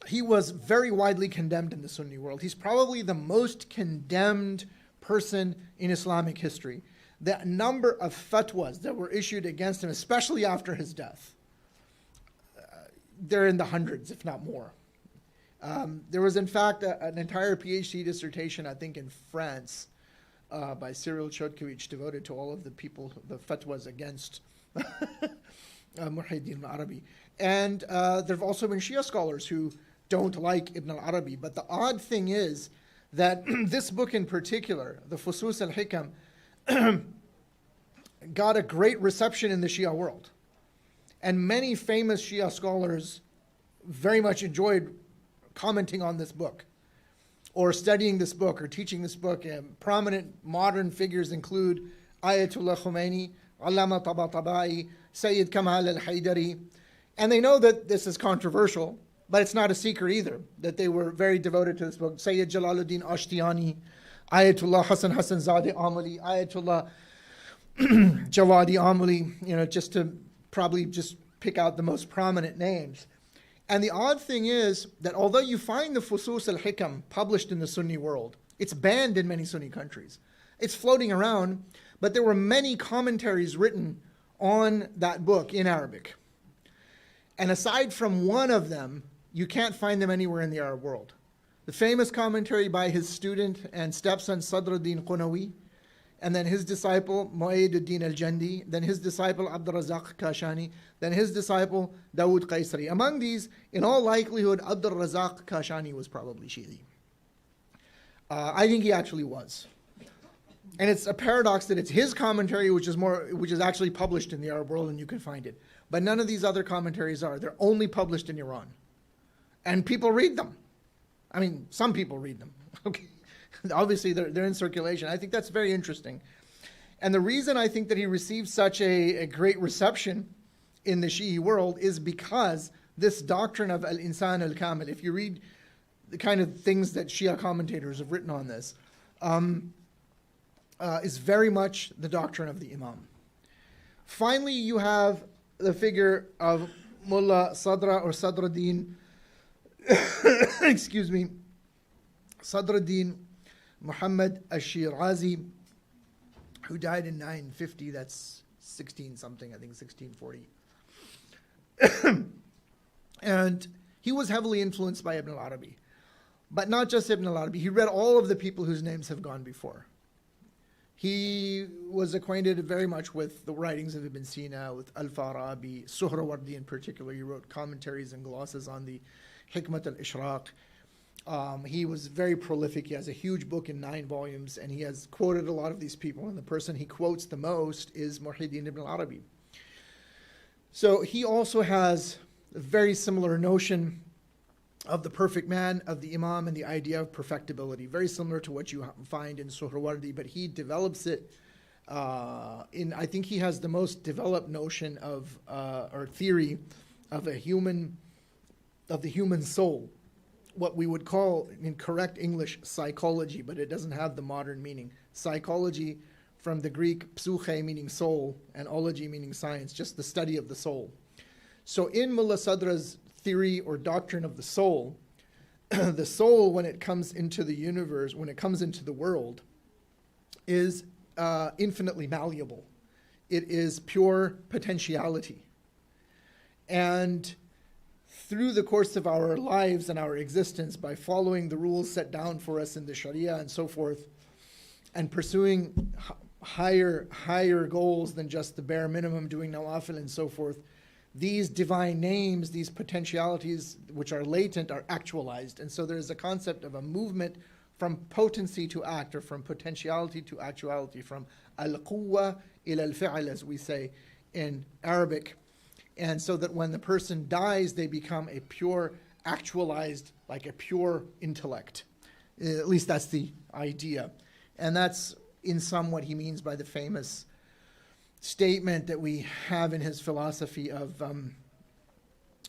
he was very widely condemned in the Sunni world. He's probably the most condemned person in Islamic history. The number of fatwas that were issued against him, especially after his death, they're in the hundreds, if not more. There was, in fact, an entire PhD dissertation, I think, in France by Cyril Chodkiewicz devoted to all of the fatwas against Muhyiddin al-Arabi. And there have also been Shia scholars who don't like Ibn al-Arabi. But the odd thing is that this book in particular, the Fusus al-Hikam, got a great reception in the Shia world. And many famous Shia scholars very much enjoyed commenting on this book, or studying this book, or teaching this book. And prominent modern figures include Ayatollah Khomeini, Allama Tabatabai, Sayyid Kamal al-Haydari. And they know that this is controversial, but it's not a secret either, that they were very devoted to this book. Sayyid Jalaluddin Ashtiani, Ayatollah Hassan Zadeh Amali, Ayatollah Jawadi Amali, just to probably just pick out the most prominent names. And the odd thing is that although you find the Fusus al-Hikam published in the Sunni world, it's banned in many Sunni countries. It's floating around, but there were many commentaries written on that book in Arabic. And aside from one of them, you can't find them anywhere in the Arab world. The famous commentary by his student and stepson Sadruddin Qunawi, and then his disciple Mu'ayyiduddin al-Jandi, then his disciple Abd al-Razzaq Kashani, then his disciple Dawood Qaisari. Among these, in all likelihood, Abd al-Razzaq Kashani was probably Shi'i. I think he actually was. And it's a paradox that it's his commentary which is actually published in the Arab world, and you can find it. But none of these other commentaries are. They're only published in Iran. And people read them. I mean, some people read them. Okay. Obviously, they're in circulation. I think that's very interesting. And the reason I think that he received such a great reception in the Shi'i world is because this doctrine of al-insan al-kamil, if you read the kind of things that Shia commentators have written on this, is very much the doctrine of the Imam. Finally, you have the figure of Mullah Sadra or Sadruddin, excuse me, Sadruddin Muhammad al-Shirazi, who died in 950, that's 16 something, I think 1640. And he was heavily influenced by Ibn al-Arabi. But not just Ibn al-Arabi, he read all of the people whose names have gone before. He was acquainted very much with the writings of Ibn Sina, with Al-Farabi, Suhrawardi in particular. He wrote commentaries and glosses on the Hikmat al-Ishraq. He was very prolific. He has a huge book in 9 volumes, and he has quoted a lot of these people. And the person he quotes the most is Muhyiddin ibn al-Arabi. So he also has a very similar notion of the perfect man, of the Imam, and the idea of perfectibility, very similar to what you find in Suhrawardi, but he develops it I think he has the most developed notion of, or theory of the human soul, what we would call in correct English psychology, but it doesn't have the modern meaning. Psychology from the Greek psyche meaning soul and ology meaning science, just the study of the soul. So in Mullah Sadra's theory or doctrine of the soul, the soul, when it comes into the universe, when it comes into the world, is infinitely malleable. It is pure potentiality. And through the course of our lives and our existence, by following the rules set down for us in the Sharia and so forth, and pursuing higher goals than just the bare minimum, doing nawafil and so forth, these divine names, these potentialities which are latent, are actualized. And so there's a concept of a movement from potency to act, or from potentiality to actuality, from al-quwwa ila al-fi'l, as we say in Arabic. And so that when the person dies, they become a pure, actualized, like a pure intellect. At least that's the idea. And that's in sum what he means by the famous statement that we have in his philosophy of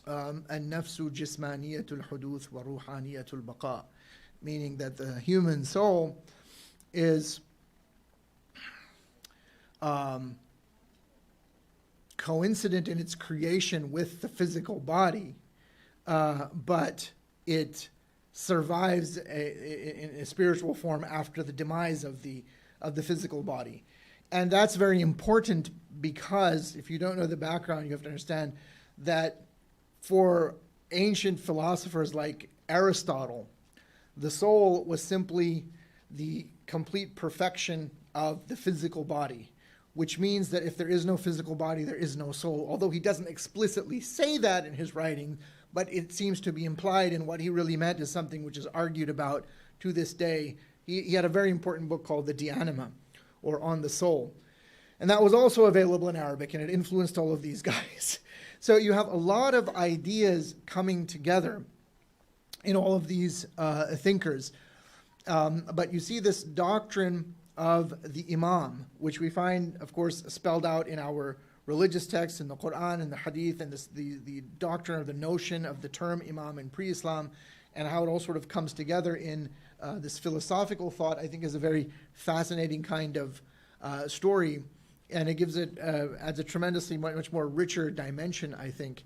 an-nafsu jismaniyatul huduth wa ruhaniyatul baqa, meaning that the human soul is coincident in its creation with the physical body, but it survives in a spiritual form after the demise of the physical body. And that's very important, because if you don't know the background, you have to understand that for ancient philosophers like Aristotle, the soul was simply the complete perfection of the physical body, which means that if there is no physical body, there is no soul. Although he doesn't explicitly say that in his writing, but it seems to be implied, and what he really meant is something which is argued about to this day. He had a very important book called the De Anima, or On the Soul. And that was also available in Arabic, and it influenced all of these guys. So you have a lot of ideas coming together in all of these thinkers. But you see this doctrine of the Imam, which we find, of course, spelled out in our religious texts, in the Quran and the Hadith, and the doctrine or the notion of the term Imam in pre-Islam, and how it all sort of comes together in this philosophical thought, I think is a very fascinating kind of story, and it gives it adds a tremendously much more richer dimension, I think,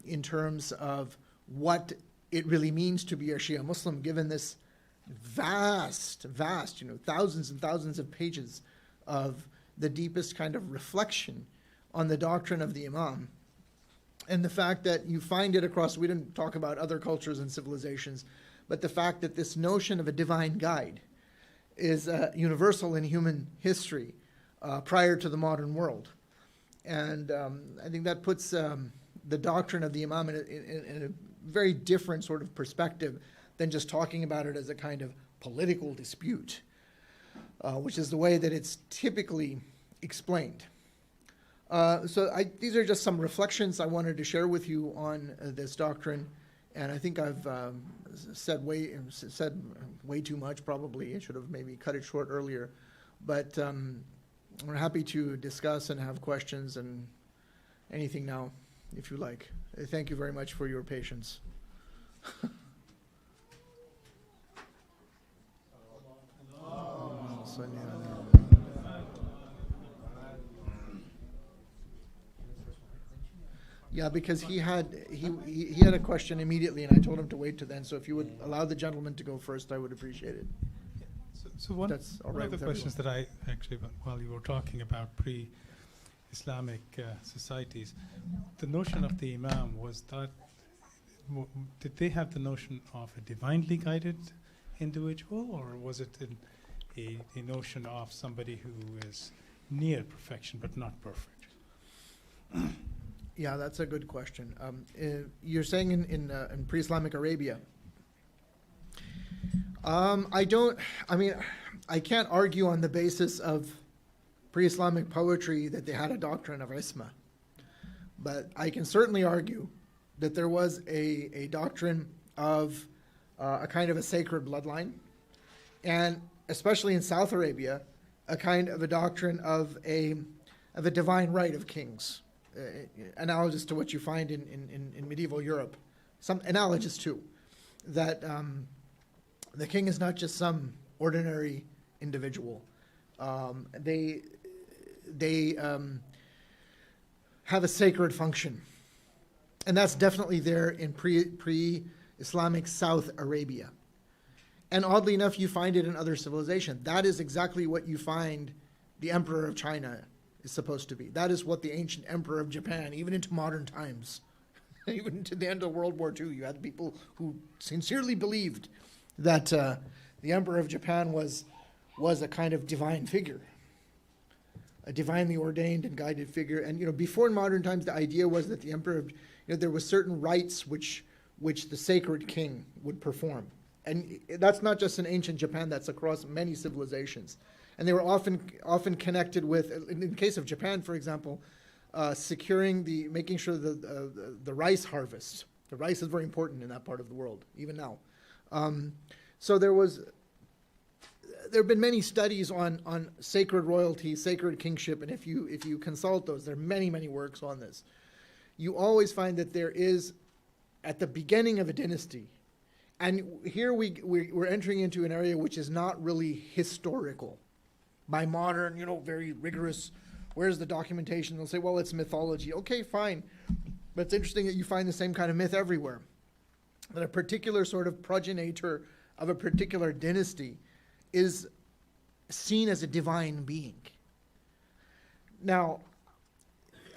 in terms of what it really means to be a Shia Muslim, given this vast, thousands and thousands of pages of the deepest kind of reflection on the doctrine of the Imam. And the fact that you find it across, we didn't talk about other cultures and civilizations, but the fact that this notion of a divine guide is universal in human history prior to the modern world. And I think that puts the doctrine of the Imam in a very different sort of perspective than just talking about it as a kind of political dispute, which is the way that it's typically explained. These are just some reflections I wanted to share with you on this doctrine, and I think I've said way too much. Probably I should have maybe cut it short earlier, but we're happy to discuss and have questions and anything now, if you like. Thank you very much for your patience. Yeah, because he had a question immediately, and I told him to wait till then. So if you would allow the gentleman to go first, I would appreciate it. So one of the questions that I actually, while you were talking about pre-Islamic societies, the notion of the Imam was that, did they have the notion of a divinely guided individual, or was it a notion of somebody who is near perfection but not perfect? Yeah, that's a good question. You're saying in pre-Islamic Arabia. I can't argue on the basis of pre-Islamic poetry that they had a doctrine of isma, but I can certainly argue that there was a doctrine of a kind of a sacred bloodline, and especially in South Arabia, a kind of a doctrine of a divine right of kings, analogous to what you find in medieval Europe. Some analogous too, that the king is not just some ordinary individual. They have a sacred function, and that's definitely there in pre-Islamic South Arabia. And oddly enough, you find it in other civilizations. That is exactly what you find the emperor of China is supposed to be. That is what the ancient emperor of Japan, even into modern times, even to the end of World War II, you had people who sincerely believed that the emperor of Japan was a kind of divine figure. a divinely ordained and guided figure. And before in modern times, the idea was that the emperor, there was certain rites which the sacred king would perform. And that's not just in ancient Japan, that's across many civilizations. And they were often connected with, in the case of Japan, for example, making sure the rice harvest. The rice is very important in that part of the world, even now. So there have been many studies on sacred royalty, sacred kingship, and if you consult those, there are many, many works on this. You always find that there is, at the beginning of a dynasty, and here we're entering into an area which is not really historical. By modern, very rigorous, where's the documentation? They'll say, well, it's mythology. Okay, fine. But it's interesting that you find the same kind of myth everywhere. That a particular sort of progenitor of a particular dynasty is seen as a divine being. Now,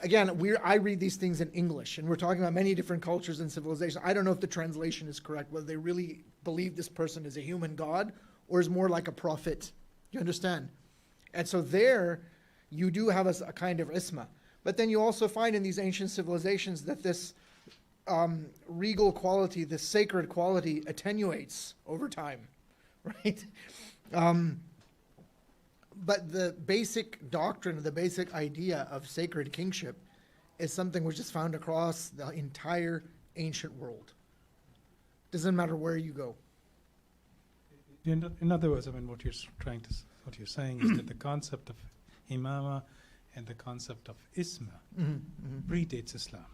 again, I read these things in English, and we're talking about many different cultures and civilizations. I don't know if the translation is correct, whether they really believe this person is a human god or is more like a prophet. You understand? And so there, you do have a kind of isma. But then you also find in these ancient civilizations that this regal quality, this sacred quality, attenuates over time, right? But the basic doctrine, the basic idea of sacred kingship is something which is found across the entire ancient world. Doesn't matter where you go. In other words, what you're saying is that the concept of imama and the concept of isma predates Islam.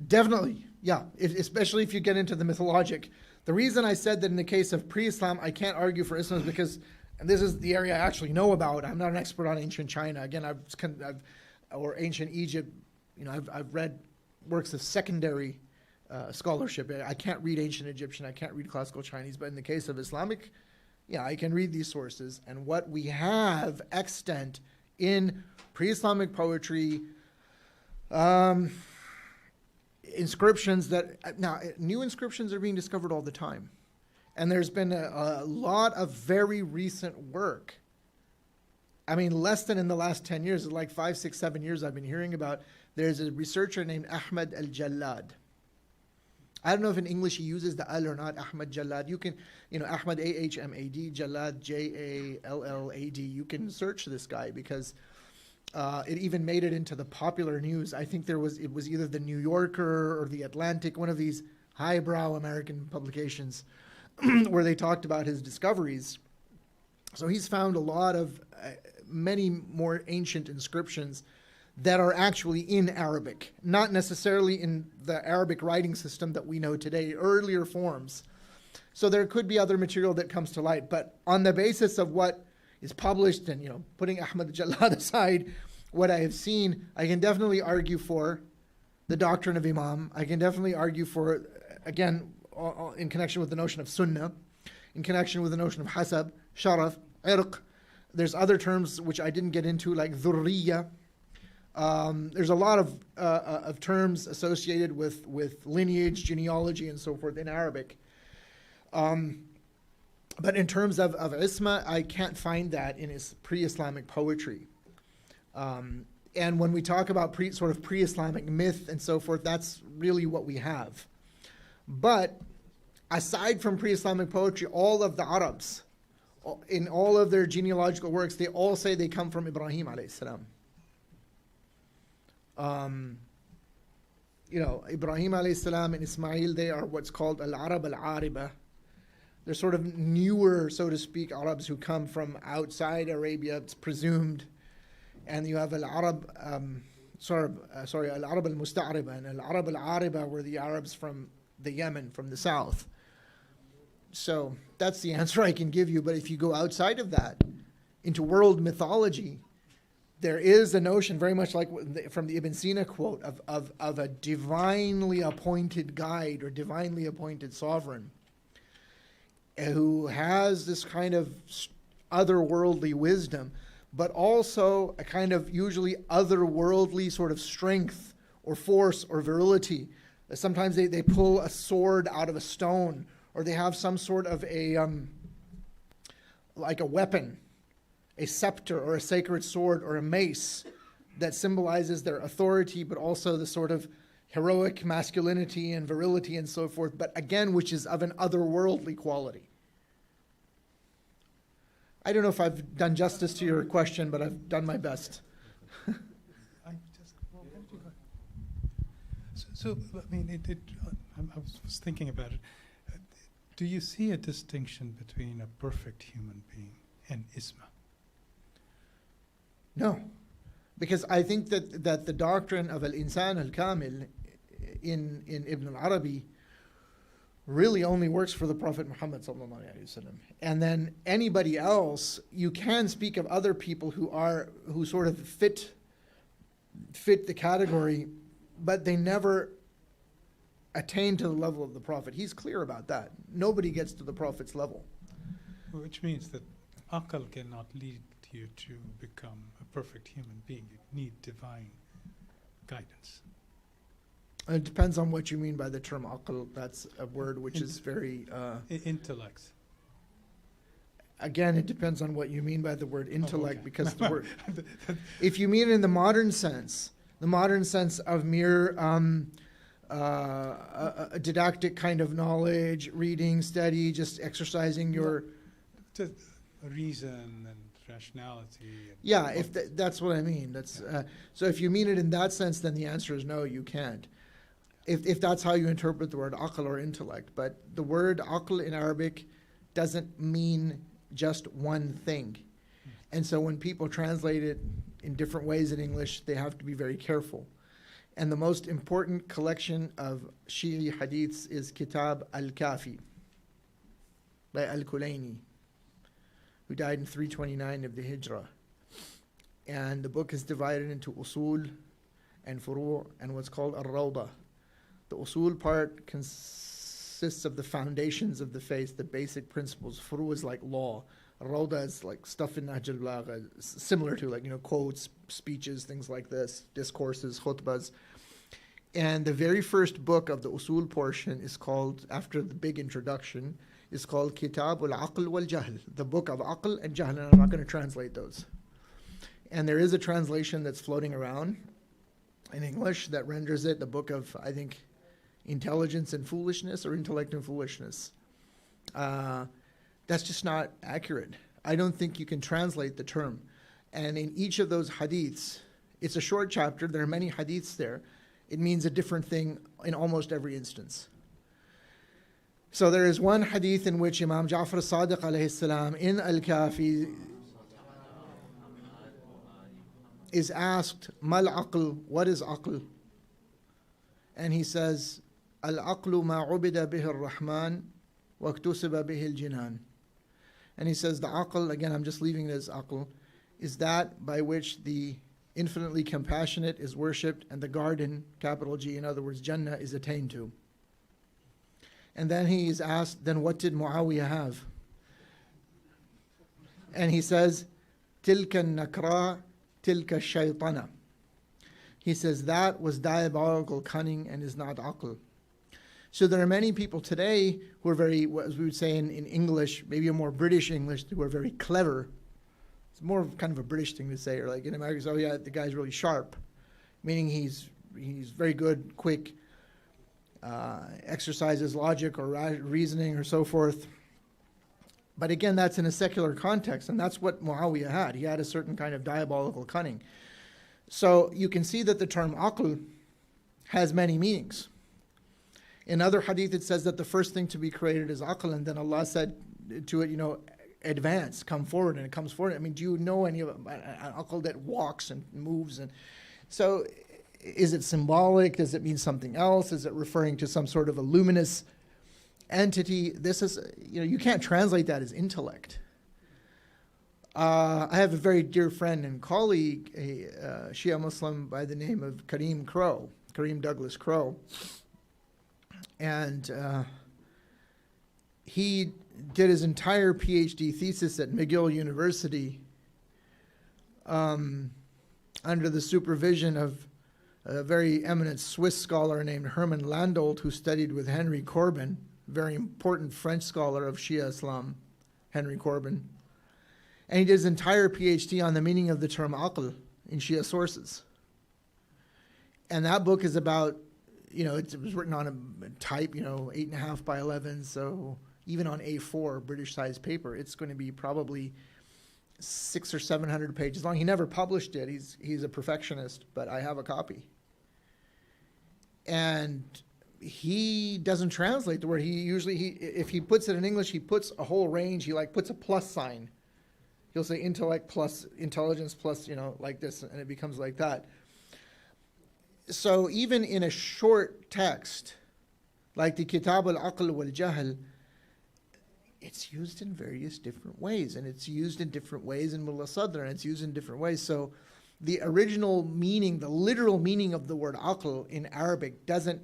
Definitely, yeah. Especially if you get into the mythologic. The reason I said that in the case of pre-Islam, I can't argue for Islam is because, and this is the area I actually know about. I'm not an expert on ancient China. Again, or ancient Egypt. I've read works of secondary scholarship. I can't read ancient Egyptian. I can't read classical Chinese. But in the case of Islamic, yeah, I can read these sources. And what we have extant in pre-Islamic poetry, inscriptions that now new inscriptions are being discovered all the time. And there's been a lot of very recent work. Less than in the last 10 years, like 5, 6, 7 years I've been hearing about. There's a researcher named Ahmad al-Jallad. I don't know if in English he uses the al or not, Ahmad Jallad. You can, Ahmad A-H-M-A-D, Jallad J-A-L-L-A-D. You can search this guy because it even made it into the popular news. I think it was either the New Yorker or the Atlantic, one of these highbrow American publications where they talked about his discoveries. So he's found a lot of many more ancient inscriptions that are actually in Arabic, not necessarily in the Arabic writing system that we know today, earlier forms. So there could be other material that comes to light, but on the basis of what is published and, putting Ahmad Jallad aside, what I have seen, I can definitely argue for the doctrine of Imam. I can definitely argue for, again, in connection with the notion of Sunnah, in connection with the notion of Hasab, Sharaf, Irq. There's other terms which I didn't get into, like Dhurriya. There's a lot of terms associated with lineage, genealogy, and so forth in Arabic. But in terms of Isma, I can't find that in his pre-Islamic poetry. And when we talk about pre-Islamic myth and so forth, that's really what we have. But aside from pre-Islamic poetry, all of the Arabs, in all of their genealogical works, they all say they come from Ibrahim alayhi salam. Ibrahim alayhi salam and Ismail, they are what's called al-Arab al-Ariba. They're sort of newer, so to speak, Arabs who come from outside Arabia, it's presumed. And you have al-Arab, al-Arab al-Musta'ariba, and al-Arab al-Ariba were the Arabs from the Yemen, from the south. So that's the answer I can give you. But if you go outside of that, into world mythology, there is a notion, very much like from the Ibn Sina quote, of a divinely appointed guide or divinely appointed sovereign who has this kind of otherworldly wisdom, but also a kind of usually otherworldly sort of strength or force or virility. Sometimes they pull a sword out of a stone, or they have some sort of like a weapon, a scepter or a sacred sword or a mace that symbolizes their authority, but also the sort of heroic masculinity and virility and so forth, but again, which is of an otherworldly quality. I don't know if I've done justice to your question, but I've done my best. So, I mean, I was thinking about it. Do you see a distinction between a perfect human being and isma? No, because I think that the doctrine of al-insan al-kamil in Ibn al-Arabi really only works for the Prophet Muhammad sallallahu alaihi wasallam. And then anybody else, you can speak of other people who sort of fit the category, but they never attain to the level of the Prophet. He's clear about that. Nobody gets to the Prophet's level. Which means that aql cannot lead you to become a perfect human being. You need divine guidance. It depends on what you mean by the term aql. That's a word which is very... intellect. Again, it depends on what you mean by the word intellect, okay. because the word... If you mean it in the modern sense of mere a didactic kind of knowledge, reading, study, just exercising your... Just reason and rationality. And yeah, that's what I mean. That's so if you mean it in that sense, then the answer is no, you can't. If that's how you interpret the word aql or intellect. But the word aql in Arabic doesn't mean just one thing. And so when people translate it in different ways in English, they have to be very careful. And the most important collection of Shi'i hadiths is Kitab al-Kafi by al-Kulayni, who died in 329 of the Hijrah. And the book is divided into usul and furu' and what's called al-Rawda. The usul part consists of the foundations of the faith, the basic principles. Furu' is like law. Al-Rawda is like stuff in Nahj al-Balagha, similar to quotes, speeches, things like this, discourses, khutbahs. And the very first book of the usul portion is called, after the big introduction, is called Kitab al-Aql wal-Jahl, the book of Aql and Jahl, and I'm not going to translate those. And there is a translation that's floating around in English that renders it the book of, I think, intelligence and foolishness, or intellect and foolishness. That's just not accurate. I don't think you can translate the term. And in each of those hadiths, it's a short chapter, there are many hadiths there, it means a different thing in almost every instance. So there is one hadith in which Imam Ja'far as-Sadiq alayhi salam in Al-Kafi is asked, Mal aql, what is aql? And he says, Al-aqlu ma ubida bihi ar-Rahman wa iktusiba bihi al-jinan. And he says the aql, again I'm just leaving it as aql, is that by which the infinitely compassionate is worshipped and the garden, capital G, in other words Jannah, is attained to. And then he is asked, then what did Muawiyah have? And he says, Tilka nakra, tilka shaytana. He says that was diabolical cunning and is not aql. So there are many people today who are very, as we would say in English, maybe a more British English, who are very clever. It's more kind of a British thing to say, or like in America, oh yeah, the guy's really sharp, meaning he's very good, quick, exercises logic or reasoning or so forth. But again, that's in a secular context, and that's what Muawiyah had. He had a certain kind of diabolical cunning. So you can see that the term aql has many meanings. In other hadith, it says that the first thing to be created is aql, and then Allah said to it, advance, come forward, and it comes forward. I mean, do you know any of an aql that walks and moves? And so is it symbolic? Does it mean something else? Is it referring to some sort of a luminous entity? This is, you can't translate that as intellect. I have a very dear friend and colleague, a Shia Muslim by the name of Kareem Douglas Crow. And he did his entire PhD thesis at McGill University under the supervision of a very eminent Swiss scholar named Hermann Landolt, who studied with Henry Corbin, very important French scholar of Shia Islam, Henry Corbin. And he did his entire PhD on the meaning of the term aql in Shia sources. And that book is about, it was written on a type, 8.5 by 11, so even on A4, British size paper, it's going to be probably 600 or 700 pages long. He never published it. He's a perfectionist, but I have a copy. And he doesn't translate the word. If he puts it in English, he puts a whole range. He puts a plus sign. He'll say intellect plus intelligence plus, like this, and it becomes like that. So even in a short text, like the Kitab al-Aql wal-Jahl, it's used in various different ways, and it's used in different ways in Mullah Sadr, and it's used in different ways. So the original meaning, the literal meaning of the word aql in Arabic doesn't,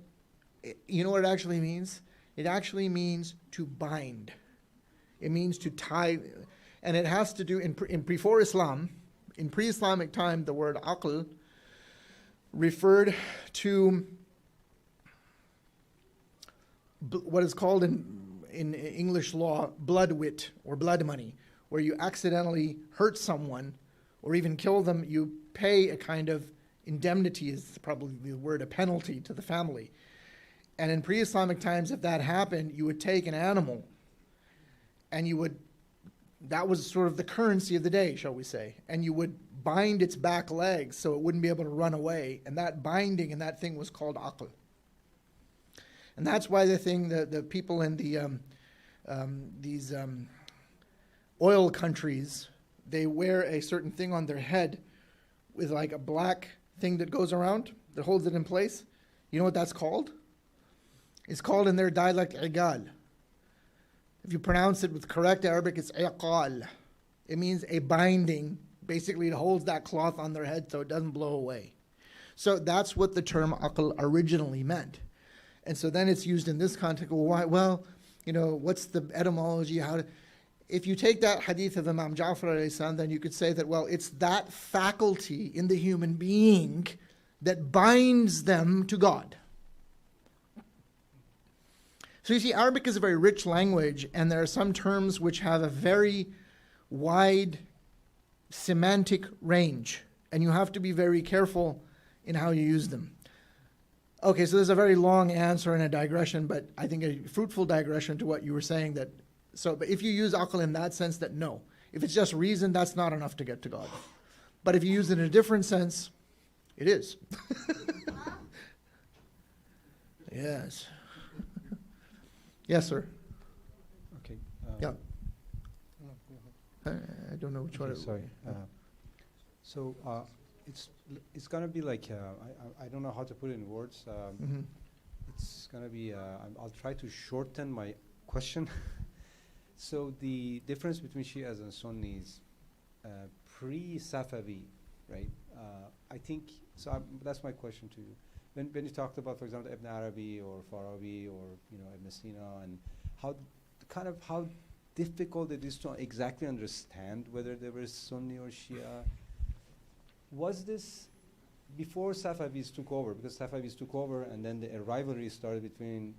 you know what it actually means? It actually means to bind. It means to tie, and it has to do, before Islam, in pre-Islamic time, the word aql referred to what is called in English law blood wit or blood money, where you accidentally hurt someone or even kill them. You pay a kind of indemnity, is probably the word, a penalty to the family. And in pre-Islamic times, if that happened, you would take an animal and that was sort of the currency of the day, shall we say, and you would bind its back legs so it wouldn't be able to run away, and that binding and that thing was called aql. And that's why the people in these oil countries, they wear a certain thing on their head with like a black thing that goes around that holds it in place. You know what that's called? It's called in their dialect igal. If you pronounce it with correct Arabic, it's iqal. It means a binding. Basically, it holds that cloth on their head so it doesn't blow away. So that's what the term aql originally meant. And so then it's used in this context. Well, what's the etymology? If you take that hadith of Imam Ja'far alayhi salam, then you could say that, well, it's that faculty in the human being that binds them to God. So you see, Arabic is a very rich language, and there are some terms which have a very wide semantic range, and you have to be very careful in how you use them. Okay, so there's a very long answer and a digression, but I think a fruitful digression to what you were saying. But if you use aql in that sense, that no. If it's just reason, that's not enough to get to God. But if you use it in a different sense, it is. Yes. Yes, sir. Okay. Yeah. I don't know which one. Sorry. So it's gonna be like I don't know how to put it in words. It's gonna be. I'll try to shorten my question. So the difference between Shias and Sunnis, pre-Safavi, right? I think so. That's my question to you. When you talked about, for example, Ibn Arabi or Farabi or Ibn Sina, and how difficult it is to exactly understand whether they were Sunni or Shia. Was this before Safavis took over? Because Safavis took over, and then the rivalry started between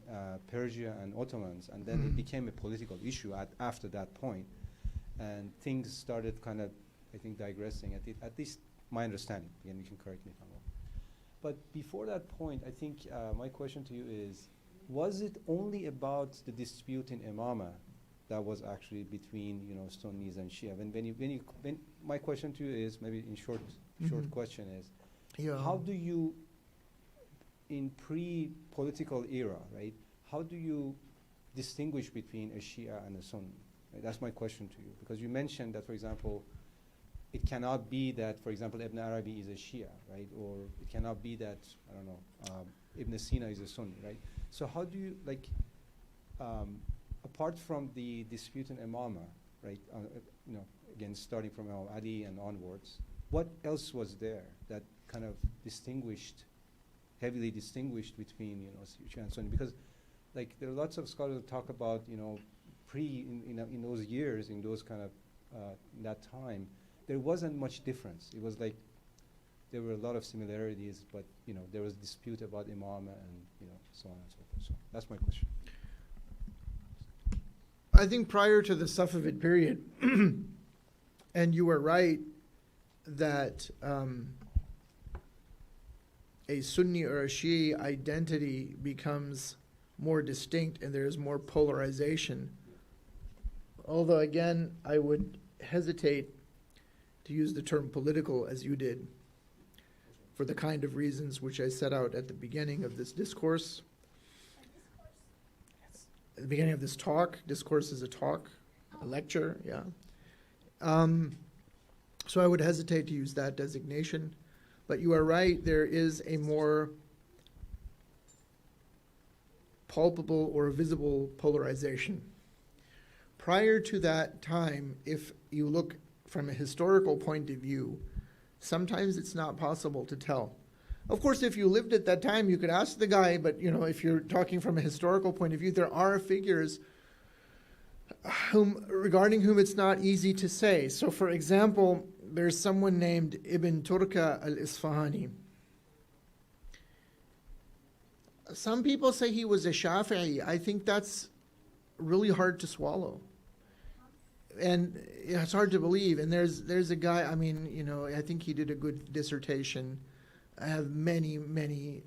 Persia and Ottomans, and then it became a political issue after that point, and things started kind of, I think, digressing. At least my understanding. Again, you can correct me if I'm wrong. But before that point, I think my question to you is: was it only about the dispute in Imamate that was actually between Sunnis and Shia? When my question to you is, maybe in short question is, how do you, in pre-political era, right? How do you distinguish between a Shia and a Sunni? Right? That's my question to you, because you mentioned that, for example, it cannot be that, for example, Ibn Arabi is a Shia, right? Or it cannot be that, I don't know, Ibn Sina is a Sunni, right? So how do you, apart from the dispute in Imamate, right? Again, starting from Imam Ali and onwards, what else was there that kind of heavily distinguished between, Shia and Sunni? Because, there are lots of scholars that talk about, in those years, in those kind of, in that time, there wasn't much difference. It was like there were a lot of similarities, but there was dispute about Imam and so on and so forth. So that's my question. I think prior to the Safavid period, And you are right that a Sunni or a Shi'i identity becomes more distinct and there's more polarization. Although, again, I would hesitate to use the term political as you did for the kind of reasons which I set out at the beginning of this discourse. At the beginning of this talk, discourse is a talk, a lecture, yeah. So I would hesitate to use that designation. But you are right, there is a more palpable or visible polarization. Prior to that time, if you look from a historical point of view, sometimes it's not possible to tell. Of course, if you lived at that time, you could ask the guy, but if you're talking from a historical point of view, there are figures regarding whom it's not easy to say. So, for example, there's someone named Ibn Turka al-Isfahani. Some people say he was a Shafi'i. I think that's really hard to swallow. And it's hard to believe. And there's a guy, I think he did a good dissertation. I have many, many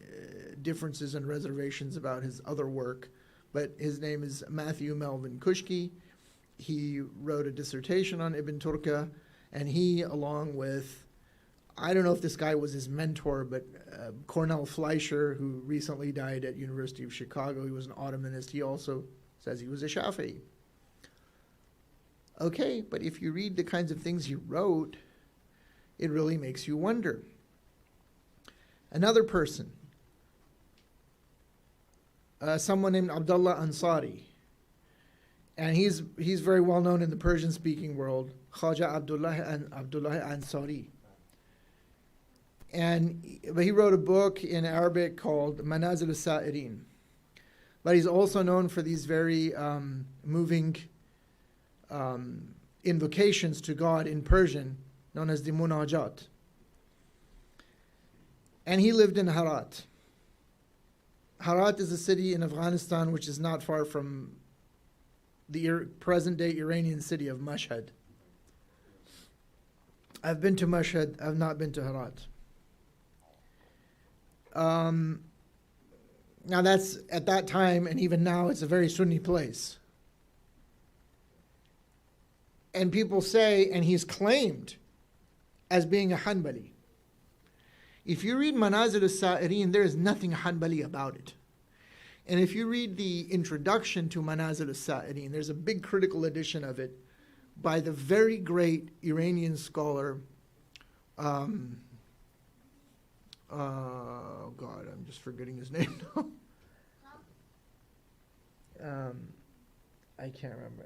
differences and reservations about his other work. But his name is Matthew Melvin Kushki. He wrote a dissertation on Ibn Turka, and he, along with, I don't know if this guy was his mentor, but Cornel Fleischer, who recently died at University of Chicago, he was an Ottomanist, he also says he was a Shafi'i. Okay, but if you read the kinds of things he wrote, it really makes you wonder. Another person, someone named Abdullah Ansari, and he's very well known in the Persian-speaking world, Khaja Abdullah Ansari. But he wrote a book in Arabic called Manazil al-Sa'irin. But he's also known for these very moving invocations to God in Persian, known as the Munajat. And he lived in Herat. Herat is a city in Afghanistan which is not far from the present-day Iranian city of Mashhad. I've been to Mashhad, I've not been to Herat. Now that's, at that time, and even now, it's a very Sunni place. And people say, and he's claimed as being a Hanbali. If you read Manazil al-Sa'irin, there is nothing Hanbali about it. And if you read the introduction to Manazil al-Sa'irin, there's a big critical edition of it by the very great Iranian scholar, oh God, I'm just forgetting his name now. I can't remember.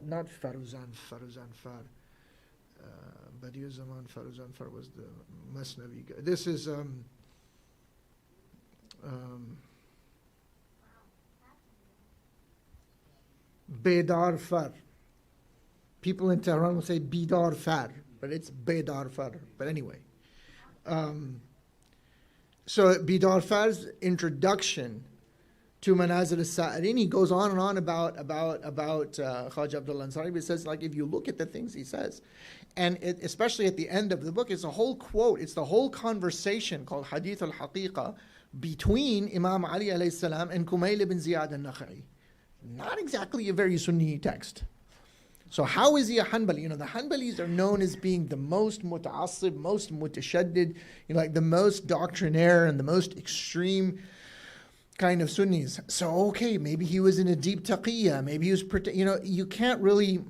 Not Faruzan Far. Badiuzzzaman Faruzan Far was the Masnavi guy. This is Bedar Far. People in Tehran will say Bidar Far, but it's Bedar Far. But anyway. So Bidar Far's introduction to Manazil al-Sa'irin, he goes on and on about Khaja Abdullah Ansari, but it says, if you look at the things he says, and especially at the end of the book, it's a whole quote, it's the whole conversation called Hadith al-Haqiqa between Imam Ali alayhi salam and Kumayl ibn Ziyad al-Nakha'i. Not exactly a very Sunni text. So how is he a Hanbali? The Hanbalis are known as being the most muta'assib, most mutashaddid, the most doctrinaire and the most extreme kind of Sunnis. So, okay, maybe he was in a deep taqiyya, maybe he was, you can't really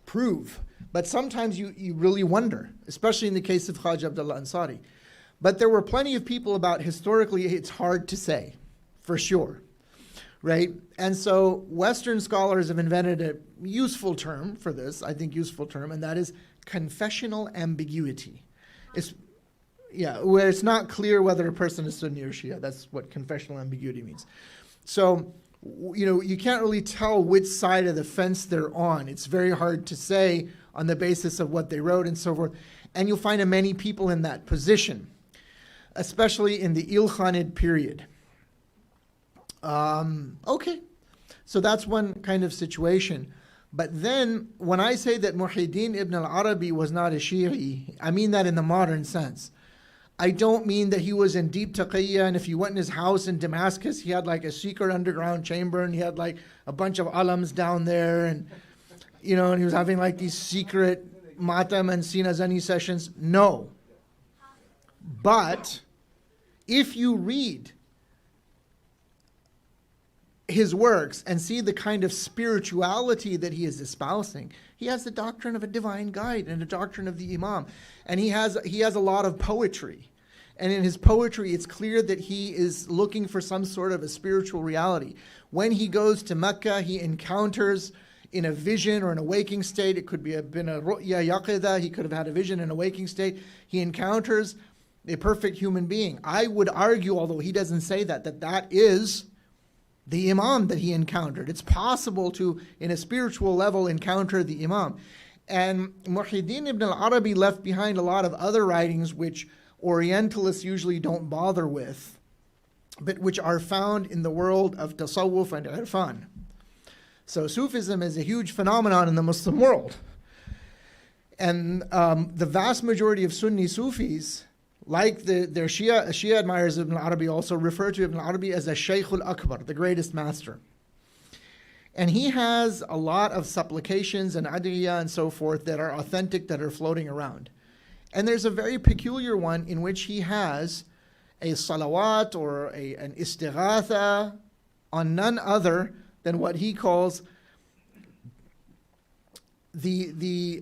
prove. But sometimes you really wonder, especially in the case of Khaja Abdullah Ansari. But there were plenty of people about, historically, it's hard to say, for sure. Right? And so Western scholars have invented a useful term for this, I think useful term, and that is confessional ambiguity. Where it's not clear whether a person is Sunni or Shia. That's what confessional ambiguity means. So, you can't really tell which side of the fence they're on. It's very hard to say on the basis of what they wrote and so forth. And you'll find many people in that position, especially in the Ilkhanid period. Okay, so that's one kind of situation. But then, when I say that Muhyiddin ibn al-Arabi was not a Shi'i, I mean that in the modern sense. I don't mean that he was in deep taqiyya, and if you went in his house in Damascus, he had like a secret underground chamber, and he had like a bunch of alams down there, and and he was having like these secret matam and sinazani sessions. No. But if you read his works and see the kind of spirituality that he is espousing, he has the doctrine of a divine guide and a doctrine of the Imam, and he has a lot of poetry, and in his poetry it's clear that he is looking for some sort of a spiritual reality. When he goes to Mecca, he encounters in a vision or an waking state, it could been a ru'ya yaqida, he could have had a vision in a waking state, he encounters a perfect human being. I would argue, although he doesn't say that is the Imam that he encountered. It's possible to, in a spiritual level, encounter the Imam. And Muhyiddin ibn al-Arabi left behind a lot of other writings which Orientalists usually don't bother with, but which are found in the world of tasawwuf and irfan. So Sufism is a huge phenomenon in the Muslim world. And the vast majority of Sunni Sufis, like their Shia admirers of Ibn Arabi, also refer to Ibn Arabi as a Shaykh al-Akbar, the greatest master. And he has a lot of supplications and adiyah and so forth that are authentic, that are floating around. And there's a very peculiar one in which he has a salawat or an istighatha on none other than what he calls he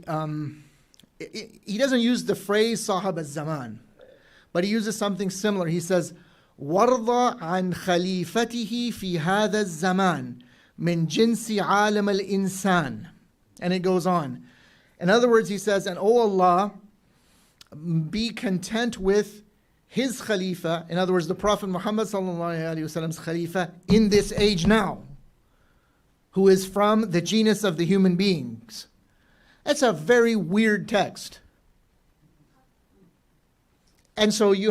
doesn't use the phrase sahab al-zaman, but he uses something similar. He says, وَارْضَ عَنْ خَلِيفَتِهِ فِي هَذَا الزَّمَانِ مِنْ جِنْسِ عَالَمَ الْإِنسَانِ. And it goes on. In other words, he says, and O Allah, be content with his Khalifa, in other words, the Prophet Muhammad sallallahu alaihi wasallam's Khalifa in this age now, who is from the genus of the human beings. That's a very weird text. And so you